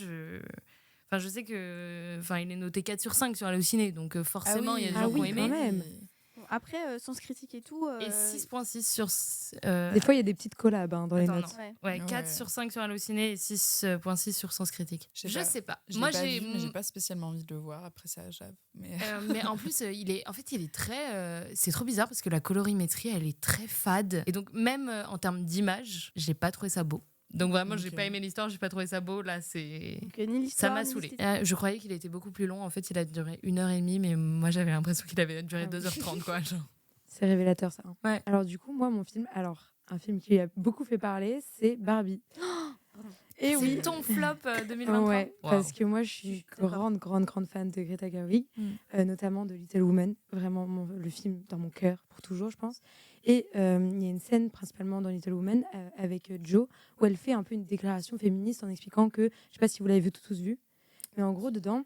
Speaker 4: Enfin, je sais que, enfin, il est noté 4 sur 5 sur Allociné, donc forcément, il y a des gens qui ont aimé.
Speaker 3: quand même.
Speaker 2: Bon, après, Sens Critique et tout.
Speaker 4: Et 6,6 sur.
Speaker 3: Des fois, il y a des petites collabs dans les
Speaker 4: Attends,
Speaker 3: notes.
Speaker 4: non. Ouais, 4 sur 5 sur Allociné et 6,6 sur Sens Critique. Je sais pas.
Speaker 1: Moi, j'ai pas spécialement envie de le voir après ça, j'avoue.
Speaker 4: Mais en plus, il est très. C'est trop bizarre parce que la colorimétrie, elle est très fade. Et donc, même en termes d'image, j'ai pas trouvé ça beau. Donc vraiment, j'ai pas aimé l'histoire, j'ai pas trouvé ça beau. Là, c'est. Ça m'a saoulé. Je croyais qu'il était beaucoup plus long. En fait, il a duré 1h30, mais moi, j'avais l'impression qu'il avait duré 2h30, quoi. Genre.
Speaker 3: C'est révélateur, ça.
Speaker 4: Ouais.
Speaker 3: Alors, du coup, moi, mon film. Alors, un film qui a beaucoup fait parler, c'est Barbie.
Speaker 4: Et oui, ton flop 2023.
Speaker 3: Ouais, parce que moi, je suis grande fan de Greta Gerwig, notamment de Little Women. Vraiment, le film dans mon cœur pour toujours, je pense. Et il y a une scène principalement dans Little Women avec Jo où elle fait un peu une déclaration féministe en expliquant que, je sais pas si vous l'avez tous vu, mais en gros, dedans,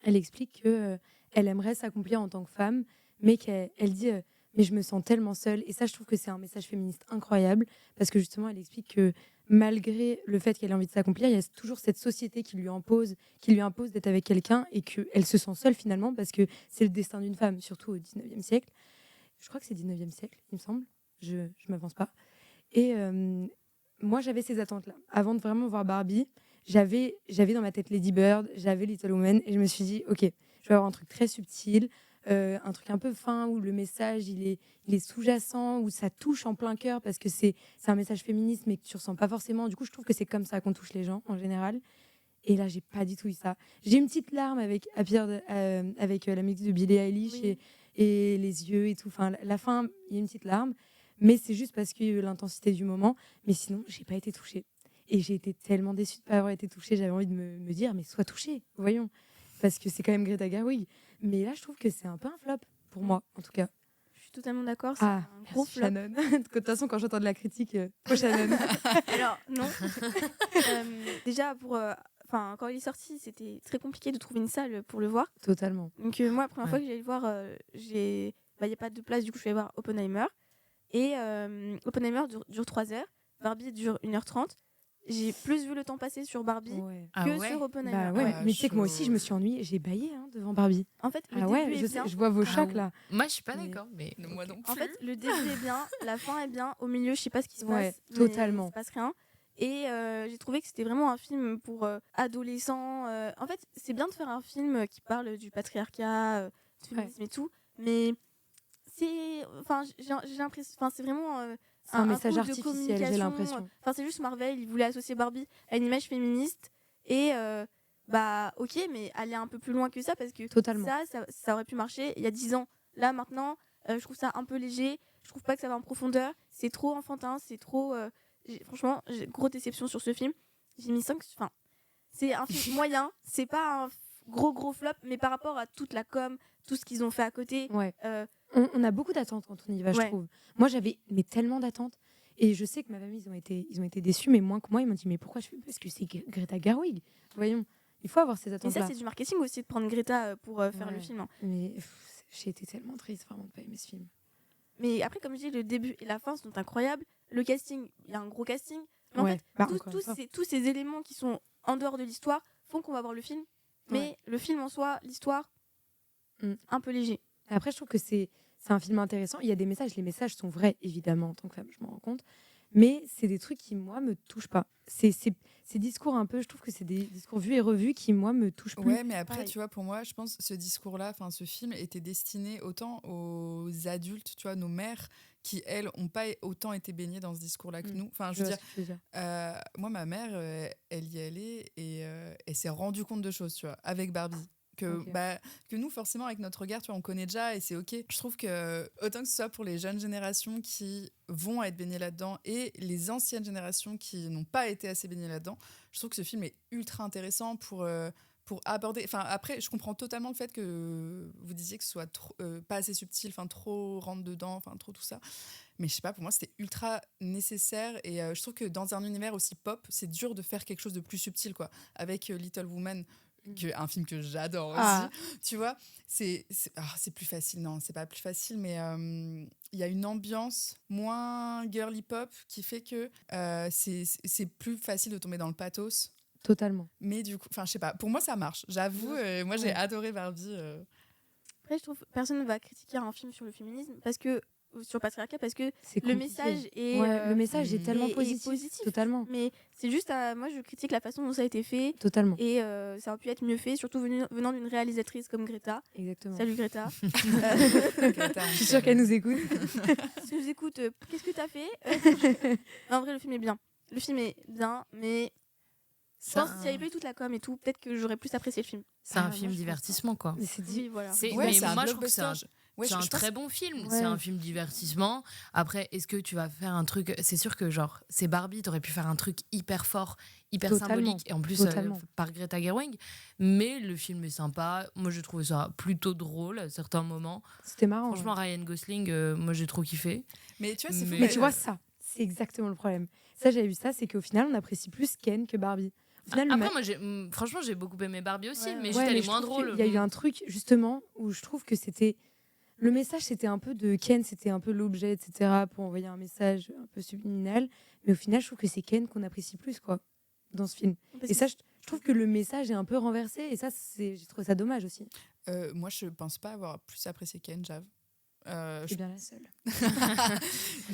Speaker 3: elle explique que elle aimerait s'accomplir en tant que femme, mais qu'elle dit mais je me sens tellement seule. Et ça, je trouve que c'est un message féministe incroyable parce que justement, elle explique que malgré le fait qu'elle ait envie de s'accomplir, il y a toujours cette société qui lui impose d'être avec quelqu'un et qu'elle se sent seule finalement parce que c'est le destin d'une femme, surtout au 19e siècle. Je crois que c'est 19e siècle, il me semble. Je m'avance pas. Et moi, j'avais ces attentes-là. Avant de vraiment voir Barbie, j'avais dans ma tête Lady Bird, j'avais Little Women et je me suis dit, ok, je vais avoir un truc très subtil, un truc un peu fin où le message il est sous-jacent, où ça touche en plein cœur parce que c'est un message féministe mais que tu ressens pas forcément. Du coup, je trouve que c'est comme ça qu'on touche les gens en général. Et là, j'ai pas du tout eu ça. J'ai une petite larme avec la musique de Billie Eilish et les yeux et tout. Enfin, la fin, il y a une petite larme, mais c'est juste parce qu'il y a eu l'intensité du moment. Mais sinon, j'ai pas été touchée. Et j'ai été tellement déçue de pas avoir été touchée. J'avais envie de me dire, mais sois touchée, voyons. Parce que c'est quand même Greta Gerwig. Mais là, je trouve que c'est un peu un flop, pour moi, en tout cas.
Speaker 2: Je suis totalement d'accord, c'est un gros flop.
Speaker 3: Shannon. De toute façon, quand j'entends de la critique, Shannon.
Speaker 2: Alors, non. Déjà, quand il est sorti, c'était très compliqué de trouver une salle pour le voir.
Speaker 3: Totalement.
Speaker 2: Donc, moi, la première fois que j'allais le voir, il n'y a pas de place, du coup, je suis allée voir Oppenheimer. Et Oppenheimer dure 3 heures. Barbie dure 1h30. J'ai plus vu le temps passer sur Barbie que sur Oppenheimer.
Speaker 3: Mais tu sais que moi aussi, je me suis ennuyée. J'ai bâillé devant Barbie.
Speaker 2: En fait, le début est bien.
Speaker 3: Je vois vos chocs là.
Speaker 4: Moi, je suis pas d'accord, mais moi non plus.
Speaker 2: En fait, le début est bien, la fin est bien. Au milieu, je sais pas ce qui se passe.
Speaker 3: Totalement.
Speaker 2: Il se passe rien. Et j'ai trouvé que c'était vraiment un film pour adolescents. En fait, c'est bien de faire un film qui parle du patriarcat, du féminisme et tout, mais j'ai l'impression, c'est vraiment
Speaker 3: c'est un message
Speaker 2: coup de
Speaker 3: artificiel, j'ai l'impression.
Speaker 2: C'est juste Marvel, il voulait associer Barbie à une image féministe et ok, mais aller un peu plus loin que ça parce que ça aurait pu marcher il y a 10 ans. Là maintenant, je trouve ça un peu léger. Je trouve pas que ça va en profondeur. C'est trop enfantin, c'est trop. Franchement, j'ai grosse déception sur ce film. J'ai mis 5. Enfin, c'est un film moyen. C'est pas un gros flop, mais par rapport à toute la com, tout ce qu'ils ont fait à côté.
Speaker 3: On a beaucoup d'attentes quand on y va, je trouve. Moi, j'avais tellement d'attentes. Et je sais que ma famille, ils ont été déçus, mais moins que moi, ils m'ont dit mais pourquoi je fais parce que c'est Greta Gerwig. Voyons, il faut avoir ces attentes-là.
Speaker 2: Et ça, c'est du marketing aussi de prendre Greta pour faire le film. Hein.
Speaker 3: Mais j'ai été tellement triste vraiment de pas aimer ce film.
Speaker 2: Mais après, comme je dis, le début et la fin sont incroyables. Le casting, il y a un gros casting. Mais en fait, tous ces éléments qui sont en dehors de l'histoire font qu'on va voir le film. Mais le film en soi, l'histoire, un peu léger.
Speaker 3: Après, je trouve que c'est un film intéressant. Il y a des messages. Les messages sont vrais, évidemment, en tant que femme, je m'en rends compte. Mais c'est des trucs qui, moi, me touchent pas. Ces discours un peu, je trouve que c'est des discours vus et revus qui, moi, me touchent plus.
Speaker 1: Ouais, mais après, tu vois, pour moi, je pense que ce discours-là, ce film était destiné autant aux adultes, tu vois, nos mères, qui, elles, n'ont pas autant été baignées dans ce discours-là que nous. Enfin, je veux dire, moi, ma mère, elle y allait et elle s'est rendue compte de choses, tu vois, avec Barbie. Que nous, forcément, avec notre regard, tu vois, on connaît déjà et c'est ok. Je trouve que autant que ce soit pour les jeunes générations qui vont être baignées là-dedans et les anciennes générations qui n'ont pas été assez baignées là-dedans, je trouve que ce film est ultra intéressant pour aborder. Enfin, après, je comprends totalement le fait que vous disiez que ce soit pas assez subtil, trop rentre dedans, trop tout ça. Mais je sais pas, pour moi, c'était ultra nécessaire et je trouve que dans un univers aussi pop, c'est dur de faire quelque chose de plus subtil, quoi. Avec Little Women, un film que j'adore aussi, tu vois, c'est plus facile, non, c'est pas plus facile, mais il y a une ambiance moins girly pop qui fait que c'est plus facile de tomber dans le pathos
Speaker 3: Totalement.
Speaker 1: Mais du coup, enfin, je sais pas, pour moi, ça marche. J'avoue, moi, j'ai adoré Barbie.
Speaker 2: Après, je trouve que personne ne va critiquer un film sur le féminisme sur le patriarcat parce que
Speaker 3: C'est
Speaker 2: le
Speaker 3: compliqué.
Speaker 2: message est
Speaker 3: Ouais, le message est tellement
Speaker 2: est
Speaker 3: positif. Totalement.
Speaker 2: mais c'est juste moi je critique la façon dont ça a été fait
Speaker 3: Totalement.
Speaker 2: et ça aurait pu être mieux fait, surtout venant d'une réalisatrice comme Greta.
Speaker 3: Exactement.
Speaker 2: Salut Greta.
Speaker 3: Je suis sûre qu'elle nous écoute.
Speaker 2: Si tu nous écoutes, qu'est-ce que t'as fait? En vrai, le film est bien. Le film est bien, mais je pense que s'il y avait pas eu toute la com et tout, peut-être que j'aurais plus apprécié le film.
Speaker 4: C'est un film divertissement, quoi.
Speaker 3: Mais c'est
Speaker 2: Oui, voilà.
Speaker 1: Ouais,
Speaker 4: Mais
Speaker 1: c'est un
Speaker 4: moi, je trouve que c'est un,
Speaker 1: blockbuster. Ouais,
Speaker 4: c'est
Speaker 1: je
Speaker 4: un
Speaker 1: pense-
Speaker 4: très bon film.
Speaker 3: Ouais.
Speaker 4: C'est un film divertissement. Après, est-ce que tu vas faire un truc... C'est sûr que, genre, c'est Barbie, t'aurais pu faire un truc hyper fort, hyper
Speaker 3: Totalement.
Speaker 4: symbolique, et en plus
Speaker 3: Totalement.
Speaker 4: par Greta Gerwig. Mais le film est sympa. Moi, j'ai trouvé ça plutôt drôle à certains moments.
Speaker 3: C'était marrant.
Speaker 4: Franchement, Ryan Gosling, moi, j'ai trop kiffé.
Speaker 1: Mais tu vois, c'est fou.
Speaker 3: Mais tu vois, ça, c'est exactement le problème. Ça, j'avais vu ça, c'est qu'au final, on apprécie plus Ken que Barbie. Au final,
Speaker 4: Après, moi, franchement, j'ai beaucoup aimé Barbie aussi, mais juste,
Speaker 3: Ouais,
Speaker 4: elle
Speaker 3: mais
Speaker 4: est
Speaker 3: je
Speaker 4: moins
Speaker 3: trouve
Speaker 4: drôle.
Speaker 3: qu'il y a eu un truc, justement, où je trouve que c'était. Le message, c'était un peu de Ken, c'était un peu l'objet, etc., pour envoyer un message un peu subliminal. Mais au final, je trouve que c'est Ken qu'on apprécie plus, quoi, dans ce film.
Speaker 2: Parce
Speaker 3: Et
Speaker 2: que
Speaker 3: ça, je trouve que le message est un peu renversé. Et ça, j'ai trouvé ça dommage aussi.
Speaker 1: Moi, je pense pas avoir plus apprécié Ken, j'avoue.
Speaker 3: C'est bien la seule.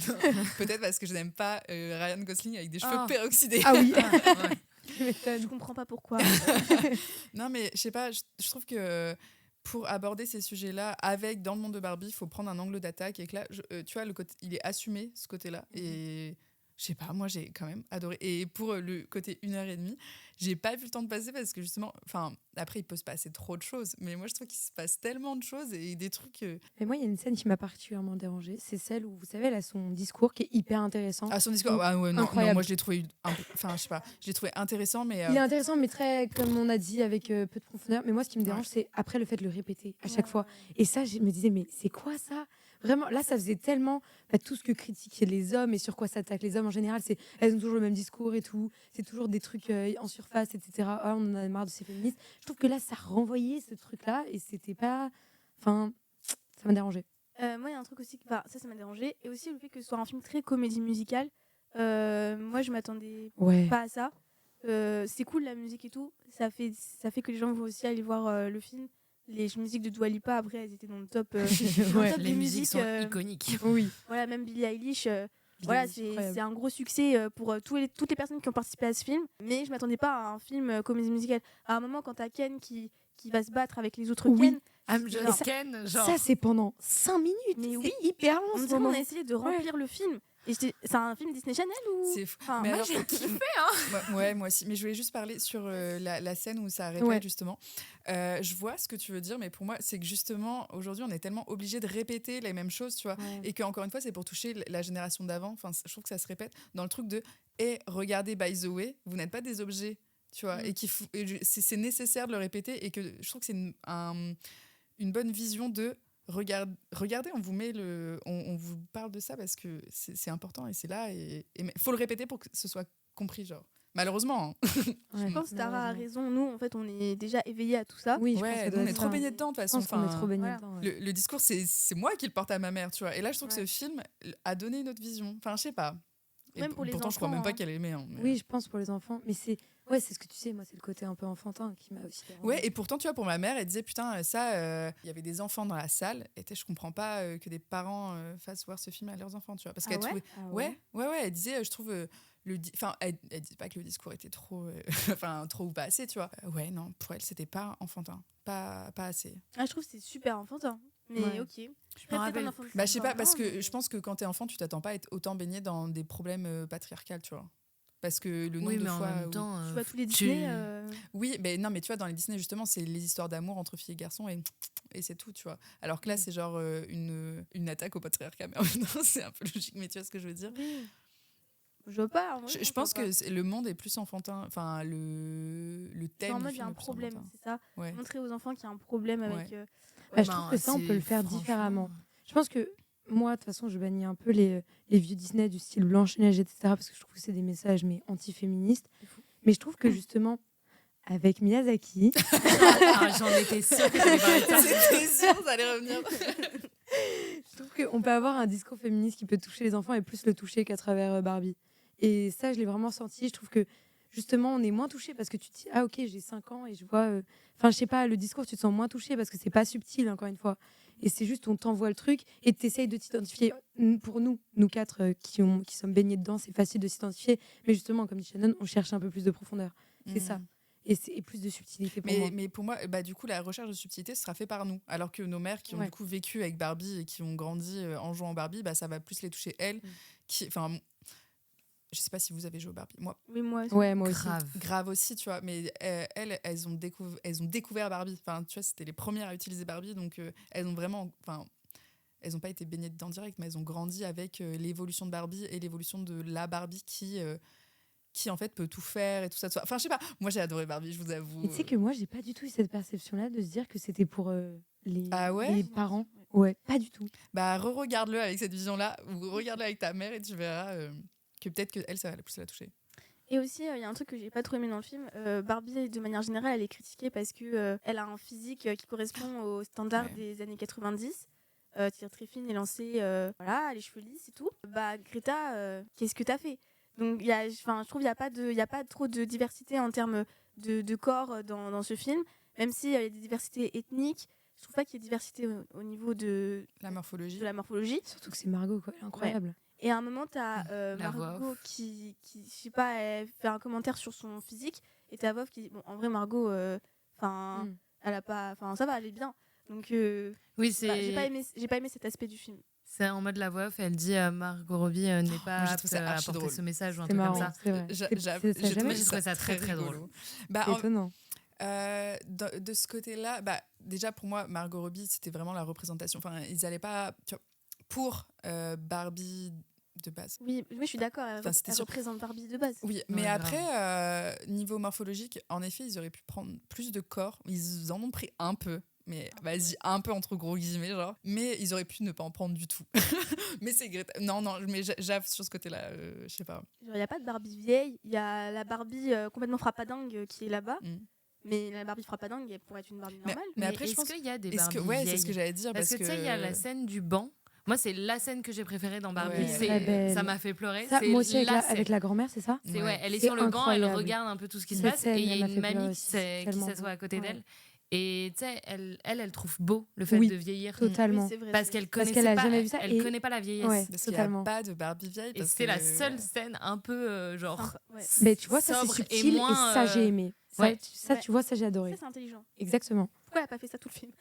Speaker 1: Non, peut-être parce que je n'aime pas Ryan Gosling avec des cheveux
Speaker 4: Ah.
Speaker 1: peroxydés.
Speaker 3: Ah oui.
Speaker 2: Je comprends pas pourquoi.
Speaker 1: Non, mais je sais pas, je trouve que pour aborder ces sujets-là dans le monde de Barbie, il faut prendre un angle d'attaque et que là, tu vois, il est assumé, ce côté-là. Et je sais pas, moi, j'ai quand même adoré. Et pour le côté 1h30, j'ai pas vu le temps de passer parce que justement, enfin, après, il peut se passer trop de choses, mais moi, je trouve qu'il se passe tellement de choses et des trucs.
Speaker 3: Mais moi, il y a une scène qui m'a particulièrement dérangée. C'est celle où, vous savez, elle a son discours qui est hyper intéressant.
Speaker 1: Ah, son discours, ah ouais, non,
Speaker 3: Incroyable.
Speaker 1: moi, je l'ai trouvé, enfin, je sais pas, je l'ai trouvé intéressant, mais.
Speaker 3: Il est intéressant, mais très, comme on a dit, avec peu de profondeur. Mais moi, ce qui me dérange, c'est après le fait de le répéter à chaque fois. Et ça, je me disais, mais c'est quoi ça? Vraiment, là, ça faisait tellement tout ce que critiquent les hommes et sur quoi s'attaquent les hommes en général. C'est elles ont toujours le même discours et tout. C'est toujours des trucs en surface, etc. Ah, on en a marre de ces féministes. Je trouve que là, ça renvoyait ce truc-là et c'était pas. Enfin, ça m'a dérangé.
Speaker 2: Moi, il y a un truc aussi, ça m'a dérangé. Et aussi le fait que ce soit un film très comédie musicale. Moi, je m'attendais pas à ça. C'est cool la musique et tout. Ça fait que les gens vont aussi aller voir le film. Les musiques de Dua Lipa, après, elles étaient dans le top.
Speaker 4: Les musiques sont iconiques.
Speaker 3: Oui.
Speaker 2: Voilà, même Billie Eilish.
Speaker 3: Billie
Speaker 2: Voilà,
Speaker 3: Eilish, incroyable.
Speaker 2: c'est un gros succès pour toutes les personnes qui ont participé à ce film. Mais je m'attendais pas à un film comédie musicale. À un moment, quand t'as Ken qui va se battre avec les autres
Speaker 3: Oui.
Speaker 2: Ken.
Speaker 4: I'm
Speaker 2: c'est-
Speaker 4: just
Speaker 2: genre-
Speaker 4: Ken, genre.
Speaker 3: Ça, c'est pendant 5 minutes.
Speaker 2: Mais
Speaker 3: C'est
Speaker 2: oui.
Speaker 3: hyper long.
Speaker 2: On
Speaker 3: ce
Speaker 2: dirait qu'on
Speaker 3: moment.
Speaker 2: a essayé de remplir le film. Et c'est un film Disney Channel ou
Speaker 1: C'est fou.
Speaker 2: Enfin,
Speaker 1: Mais
Speaker 2: moi,
Speaker 1: alors,
Speaker 2: j'ai
Speaker 4: kiffé, hein.
Speaker 1: moi aussi. Mais je voulais juste parler sur la scène où ça répète,
Speaker 3: Ouais.
Speaker 1: justement. Je vois ce que tu veux dire, mais pour moi, c'est que justement, aujourd'hui, on est tellement obligé de répéter les mêmes choses, tu vois.
Speaker 2: Ouais.
Speaker 1: Et qu'encore une fois, c'est pour toucher la génération d'avant. Enfin, je trouve que ça se répète dans le truc de regardez, by the way, vous n'êtes pas des objets, tu vois. Et c'est nécessaire de le répéter. Et que je trouve que c'est une bonne vision de. Regardez, on vous met on vous parle de ça parce que c'est important et c'est là et faut le répéter pour que ce soit compris, genre. Malheureusement. Hein.
Speaker 2: Je pense que Tara a raison. Nous, en fait, on est déjà éveillés à tout ça.
Speaker 3: Oui, je pense
Speaker 1: Ouais,
Speaker 3: que ça
Speaker 1: nous,
Speaker 3: doit
Speaker 1: on est
Speaker 3: être
Speaker 1: trop
Speaker 3: ça.
Speaker 1: baignés dedans de toute
Speaker 3: Je
Speaker 1: façon.
Speaker 3: pense qu'on est
Speaker 1: Enfin,
Speaker 3: trop baignés
Speaker 2: voilà.
Speaker 3: dedans. Ouais.
Speaker 1: le discours, c'est moi qui le porte à ma mère, tu vois. Et là, je trouve que ce film a donné une autre vision. Enfin, je sais pas. Et
Speaker 2: Même pour les
Speaker 1: pourtant, je crois
Speaker 2: enfants,
Speaker 1: même pas
Speaker 2: hein.
Speaker 1: qu'elle aimait. Hein, mais-
Speaker 3: Oui, je pense pour les enfants. Mais c'est ce que tu sais, moi, c'est le côté un peu enfantin qui m'a aussi dérangée.
Speaker 1: Ouais, et pourtant, tu vois, pour ma mère, elle disait putain, ça, il y avait des enfants dans la salle. Et je comprends pas que des parents fassent voir ce film à leurs enfants, tu vois. Parce qu'elle trouvait.
Speaker 3: Ah ouais.
Speaker 1: Ouais, elle disait, je trouve. Enfin, elle disait pas que le discours était trop. Enfin, trop ou pas assez, tu vois. Ouais, non, pour elle, c'était pas enfantin. Pas assez.
Speaker 2: Ah, je trouve que c'est super enfantin. Mais
Speaker 3: Ouais.
Speaker 2: ok. Je suis
Speaker 4: me
Speaker 2: peut-être
Speaker 4: rappelle
Speaker 2: un enfant de
Speaker 1: Bah, je sais
Speaker 2: 5
Speaker 1: pas,
Speaker 2: ans,
Speaker 1: parce que
Speaker 2: mais-
Speaker 1: je pense que quand t'es enfant, tu t'attends pas à être autant baigné dans des problèmes patriarcals, tu vois. Parce que le nombre
Speaker 4: Oui,
Speaker 1: de
Speaker 4: mais en
Speaker 1: fois.
Speaker 4: même
Speaker 1: où-
Speaker 4: temps.
Speaker 2: Tu vois tous les
Speaker 4: tu-
Speaker 2: Disney.
Speaker 1: Oui, mais non, mais tu vois, dans les Disney, justement, c'est les histoires d'amour entre filles et garçons et c'est tout, tu vois. Alors que là, c'est genre une attaque au patriarcat, mais en même temps, c'est un peu logique, mais tu vois ce que je veux dire.
Speaker 2: Oui. Je vois pas. en vrai,
Speaker 1: Je
Speaker 2: je
Speaker 1: pense
Speaker 2: vois pas.
Speaker 1: que le monde est plus enfantin. Enfin, le
Speaker 2: C'est
Speaker 1: thème.
Speaker 2: en
Speaker 1: du
Speaker 2: mode il y
Speaker 1: film
Speaker 2: a un
Speaker 1: est plus
Speaker 2: problème,
Speaker 1: enfantin.
Speaker 2: c'est ça.
Speaker 1: Ouais.
Speaker 2: Montrer aux enfants qu'il y a un problème avec.
Speaker 1: Ouais.
Speaker 3: Bah, je trouve que ça, on peut le faire différemment. Je pense que moi, de toute façon, je bannis un peu les vieux Disney du style Blanche-Neige, etc. Parce que je trouve que c'est des messages mais anti-féministes. Mais je trouve que justement, avec Miyazaki,
Speaker 4: J'en étais sûre que tu allais parler de ça.
Speaker 1: C'était sûr, ça allait revenir.
Speaker 3: je trouve qu'on peut avoir un discours féministe qui peut toucher les enfants et plus le toucher qu'à travers Barbie. Et ça, je l'ai vraiment senti. Je trouve que justement, on est moins touché parce que tu te dis, ah ok, j'ai 5 ans et je vois. Enfin, je sais pas, le discours, tu te sens moins touché parce que c'est pas subtil, encore une fois. Et c'est juste, on t'envoie le truc et tu essayes de t'identifier. Pour nous 4 qui sommes baignés dedans, c'est facile de s'identifier. Mais justement, comme dit Shannon, on cherche un peu plus de profondeur. C'est ça. Et plus de subtilité pour moi.
Speaker 1: Mais pour moi, du coup, la recherche de subtilité sera faite par nous. Alors que nos mères qui ont du coup vécu avec Barbie et qui ont grandi en jouant Barbie, ça va plus les toucher elles. Je sais pas si vous avez joué au Barbie. Moi,
Speaker 2: oui, moi aussi.
Speaker 3: Ouais, moi aussi.
Speaker 1: Grave aussi, tu vois. Mais elles ont découvert Barbie. Enfin, tu vois, c'était les premières à utiliser Barbie. Donc, elles ont vraiment... Enfin, elles n'ont pas été baignées dedans direct, mais elles ont grandi avec l'évolution de Barbie et l'évolution de la Barbie qui en fait peut tout faire et tout ça. Enfin, je sais pas. Moi, j'ai adoré Barbie, je vous avoue.
Speaker 3: Et tu sais que moi, j'ai pas du tout eu cette perception-là de se dire que c'était pour les parents. Ouais, pas du tout.
Speaker 1: Re-regarde-le avec cette vision-là ou regarde-le avec ta mère et tu verras que peut-être qu'elle, ça va plus la toucher.
Speaker 2: Et aussi, il y a un truc que j'ai pas trop aimé dans le film. Barbie, de manière générale, elle est critiquée parce que elle a un physique qui correspond aux standards des années 90. Très fine, élancée, voilà, les cheveux lisses et tout. Greta, qu'est-ce que t'as fait? Donc, je trouve qu'il n'y a pas trop de diversité en termes de corps dans ce film. Même s'il y a des diversités ethniques, je trouve pas qu'il y ait diversité au niveau de
Speaker 1: la morphologie.
Speaker 3: Surtout que c'est Margot, quoi. Elle est incroyable.
Speaker 2: Ouais. Et à un moment, t'as Margot qui, je sais pas, elle fait un commentaire sur son physique. Et t'as Vof qui dit, bon, en vrai, Margot, elle a pas... Enfin, ça va, elle est bien. Donc,
Speaker 4: oui, c'est...
Speaker 2: j'ai pas aimé cet aspect du film.
Speaker 4: C'est en mode la voix off, elle dit Margot Robbie n'est pas apte à apporter ce message ou un truc
Speaker 3: marrant,
Speaker 4: comme ça.
Speaker 3: C'est vrai.
Speaker 4: J'ai trouvé ça très très drôle.
Speaker 3: C'est étonnant.
Speaker 1: De ce côté-là, déjà pour moi, Margot Robbie, c'était vraiment la représentation. Enfin, ils allaient pas... Tu vois, pour Barbie de base.
Speaker 2: Oui, je suis d'accord, elle représente Barbie de base.
Speaker 1: Oui, mais après, niveau morphologique, en effet, ils auraient pu prendre plus de corps. Ils en ont pris un peu. Mais vas-y, un peu entre gros guillemets, genre. Mais ils auraient pu ne pas en prendre du tout. Mais c'est Greta. Non, mais j'avoue sur ce côté-là, je sais pas.
Speaker 2: Il n'y a pas de Barbie vieille. Il y a la Barbie complètement frappadingue qui est là-bas. Mais la Barbie frappadingue, elle pourrait être une Barbie normale.
Speaker 4: Mais après, je pense qu'il y a des Barbies
Speaker 1: vieilles.
Speaker 4: C'est
Speaker 1: ce que j'allais dire.
Speaker 4: Parce que tu sais, il y a la scène du banc. Moi, c'est la scène que j'ai préférée dans Barbie. Ça m'a fait pleurer.
Speaker 3: Ça, moi aussi, avec la grand-mère, c'est ça?
Speaker 4: Elle est sur le banc, elle regarde un peu tout ce qui se passe. Et il y a une mamie qui s'assoit à côté d'elle. Et tu sais, elle trouve beau le fait de vieillir.
Speaker 3: Totalement.
Speaker 2: Oui, vrai,
Speaker 3: parce qu'elle a jamais vu ça.
Speaker 4: Elle connaît pas la vieillesse.
Speaker 1: Parce qu'il n'y a pas de Barbie vieille.
Speaker 4: Et c'est la seule scène un peu genre.
Speaker 3: Mais tu vois, ça c'est subtil et ça j'ai aimé. Ça, tu vois, ça j'ai adoré.
Speaker 2: Ça, c'est intelligent.
Speaker 3: Exactement.
Speaker 2: Pourquoi elle n'a pas fait ça tout le film?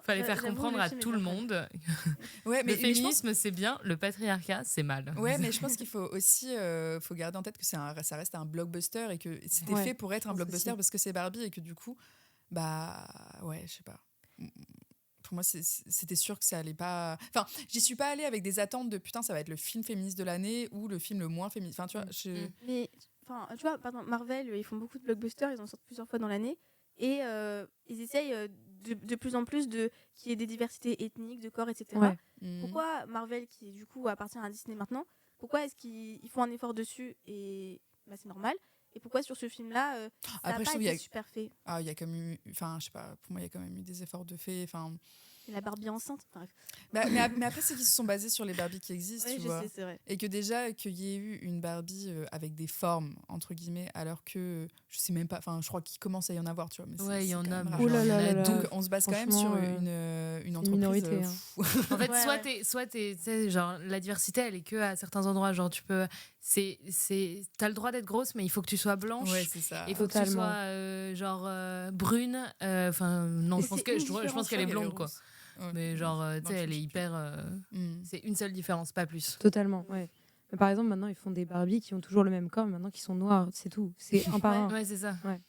Speaker 4: Fallait faire comprendre à tout le monde. Le féminisme, c'est bien, le patriarcat, c'est mal.
Speaker 1: Ouais, mais je pense qu'il faut aussi faut garder en tête que ça reste un blockbuster et que c'était fait pour être un blockbuster parce que c'est Barbie et que du coup, je sais pas. Pour moi, c'était sûr que ça allait pas... Enfin, j'y suis pas allée avec des attentes de putain, ça va être le film féministe de l'année ou le film le moins féministe. Enfin, tu vois,
Speaker 2: Mais, tu vois, par exemple, Marvel, ils font beaucoup de blockbusters, ils en sortent plusieurs fois dans l'année. Et ils essayent de plus en plus qu'il y ait des diversités ethniques, de corps, etc.
Speaker 3: Ouais.
Speaker 2: Pourquoi Marvel, qui du coup appartient à Disney maintenant, pourquoi est-ce qu'ils font un effort dessus et c'est normal? Et pourquoi sur ce film-là, ça n'a pas été super fait?
Speaker 1: Il y a quand même eu... Enfin, je sais pas, pour moi, il y a quand même eu des efforts de fait. Enfin...
Speaker 2: Et la Barbie enceinte. Bref.
Speaker 1: Mais après, c'est qu'ils se sont basés sur les Barbies qui existent,
Speaker 2: oui,
Speaker 1: tu vois.
Speaker 2: Sais, c'est vrai.
Speaker 1: Et que déjà, qu'il y ait eu une Barbie avec des formes, entre guillemets, alors que je sais même pas, enfin, je crois qu'il commence à y en avoir, tu vois. Mais
Speaker 4: il y en a.
Speaker 1: Donc, on se base quand même sur une entreprise.
Speaker 3: Minorité,
Speaker 1: hein.
Speaker 4: En fait, soit t'es, genre, la diversité, elle est que à certains endroits. Genre, tu peux. T'as le droit d'être grosse, mais il faut que tu sois blanche.
Speaker 1: Ouais, c'est ça.
Speaker 4: Il faut que tu sois brune. Enfin, non, je pense qu'elle est blonde, quoi. Ouais. Mais genre, tu sais, elle est hyper... C'est une seule différence, pas plus.
Speaker 3: Totalement, ouais. Mais par exemple, maintenant, ils font des Barbies qui ont toujours le même corps, mais maintenant qui sont noirs, c'est tout. C'est un par un.
Speaker 4: Ouais, c'est ça.
Speaker 3: Ouais.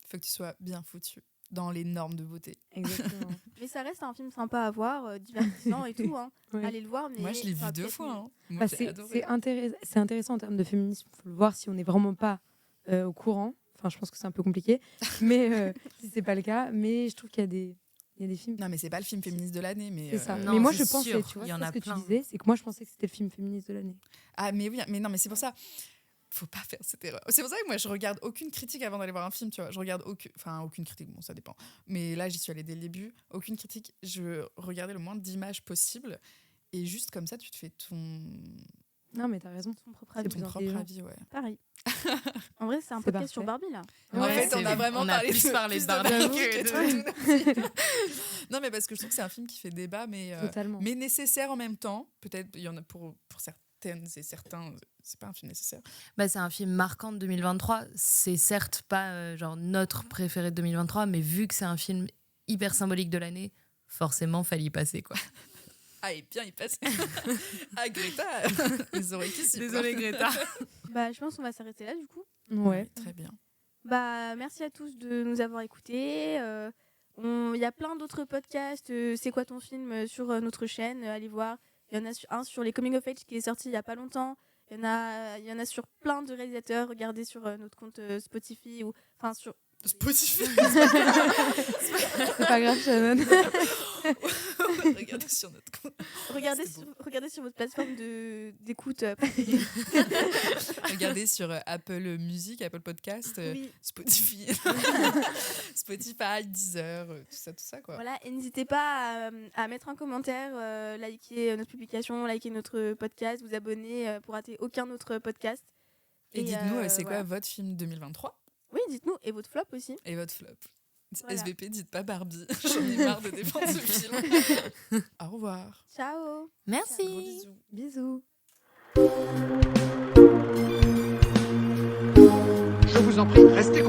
Speaker 1: Faut que tu sois bien foutu dans les normes de beauté.
Speaker 3: Exactement.
Speaker 2: Mais ça reste un film sympa à voir, divertissant et tout. Hein.
Speaker 3: Ouais.
Speaker 2: Allez le voir. Mais
Speaker 1: moi, je l'ai vu 2 fois. Hein. Moi,
Speaker 3: c'est intéressant en termes de féminisme. Il faut le voir si on n'est vraiment pas au courant. Enfin, je pense que c'est un peu compliqué. Mais si c'est pas le cas. Mais je trouve qu'il y a des films.
Speaker 1: Non, mais c'est pas le film féministe de l'année.
Speaker 3: C'est ça.
Speaker 4: Non,
Speaker 3: mais moi,
Speaker 4: je
Speaker 3: pensais, tu vois, ce que tu disais, c'est que moi, je pensais que c'était le film féministe de l'année.
Speaker 1: Ah, mais oui, mais non, mais c'est pour ça. Faut pas faire cette erreur. C'est pour ça que moi, je regarde aucune critique avant d'aller voir un film, tu vois. Je regarde aucune critique, bon, ça dépend. Mais là, j'y suis allée dès le début. Aucune critique. Je regardais le moins d'images possible. Et juste comme ça, tu te fais
Speaker 3: Non, mais t'as raison.
Speaker 2: Son propre
Speaker 3: C'est
Speaker 2: avis.
Speaker 3: plus
Speaker 1: Ton propre
Speaker 3: intelligent.
Speaker 1: avis, ouais.
Speaker 2: Pareil. En vrai, c'est un
Speaker 3: C'est
Speaker 2: podcast sur
Speaker 3: parfait.
Speaker 2: Barbie, là.
Speaker 1: En fait,
Speaker 4: c'est
Speaker 1: on a
Speaker 4: vrai.
Speaker 1: vraiment
Speaker 4: On a
Speaker 1: parlé
Speaker 4: plus parlé de Barbie
Speaker 1: que de Non, mais parce que je trouve que c'est un film qui fait débat,
Speaker 3: Totalement.
Speaker 1: mais nécessaire en même temps. Peut-être, il y en a pour certaines et certains, c'est pas un film nécessaire.
Speaker 4: Bah, c'est un film marquant de 2023. C'est certes pas genre notre préféré de 2023, mais vu que c'est un film hyper symbolique de l'année, forcément, fallait y passer, quoi.
Speaker 1: Ah, et bien, il passe. Ah, Greta, les oreilles qui sifflent.
Speaker 4: Désolée, Greta.
Speaker 2: Bah, je pense qu'on va s'arrêter là, du coup.
Speaker 3: Ouais.
Speaker 1: Très bien.
Speaker 2: Bah, merci à tous de nous avoir écoutés. Il y a plein d'autres podcasts. C'est quoi ton film sur notre chaîne? Allez voir. Il y en a un sur les Coming of Age qui est sorti il y a pas longtemps. Il y en a sur plein de réalisateurs. Regardez sur notre compte Spotify ou enfin sur
Speaker 1: Spotify.
Speaker 3: C'est pas grave, Shannon.
Speaker 1: Regardez sur notre compte.
Speaker 2: regardez sur votre plateforme d'écoute.
Speaker 1: Regardez sur Apple Music, Apple Podcast,
Speaker 2: Oui.
Speaker 1: Spotify, Spotify, Deezer, tout ça quoi.
Speaker 2: Voilà, et n'hésitez pas à mettre un commentaire, liker notre publication, liker notre podcast, vous abonner pour rater aucun autre podcast.
Speaker 1: Et dites-nous, c'est
Speaker 2: voilà.
Speaker 1: quoi votre film 2023
Speaker 2: Oui, dites-nous, et votre flop aussi.
Speaker 1: et votre flop.
Speaker 2: Voilà.
Speaker 1: SVP, dites pas Barbie. J'en ai marre de défendre ce film. Au revoir.
Speaker 2: Ciao.
Speaker 4: Merci.
Speaker 1: Gros bisous.
Speaker 3: Bisous.
Speaker 12: Je vous en prie, restez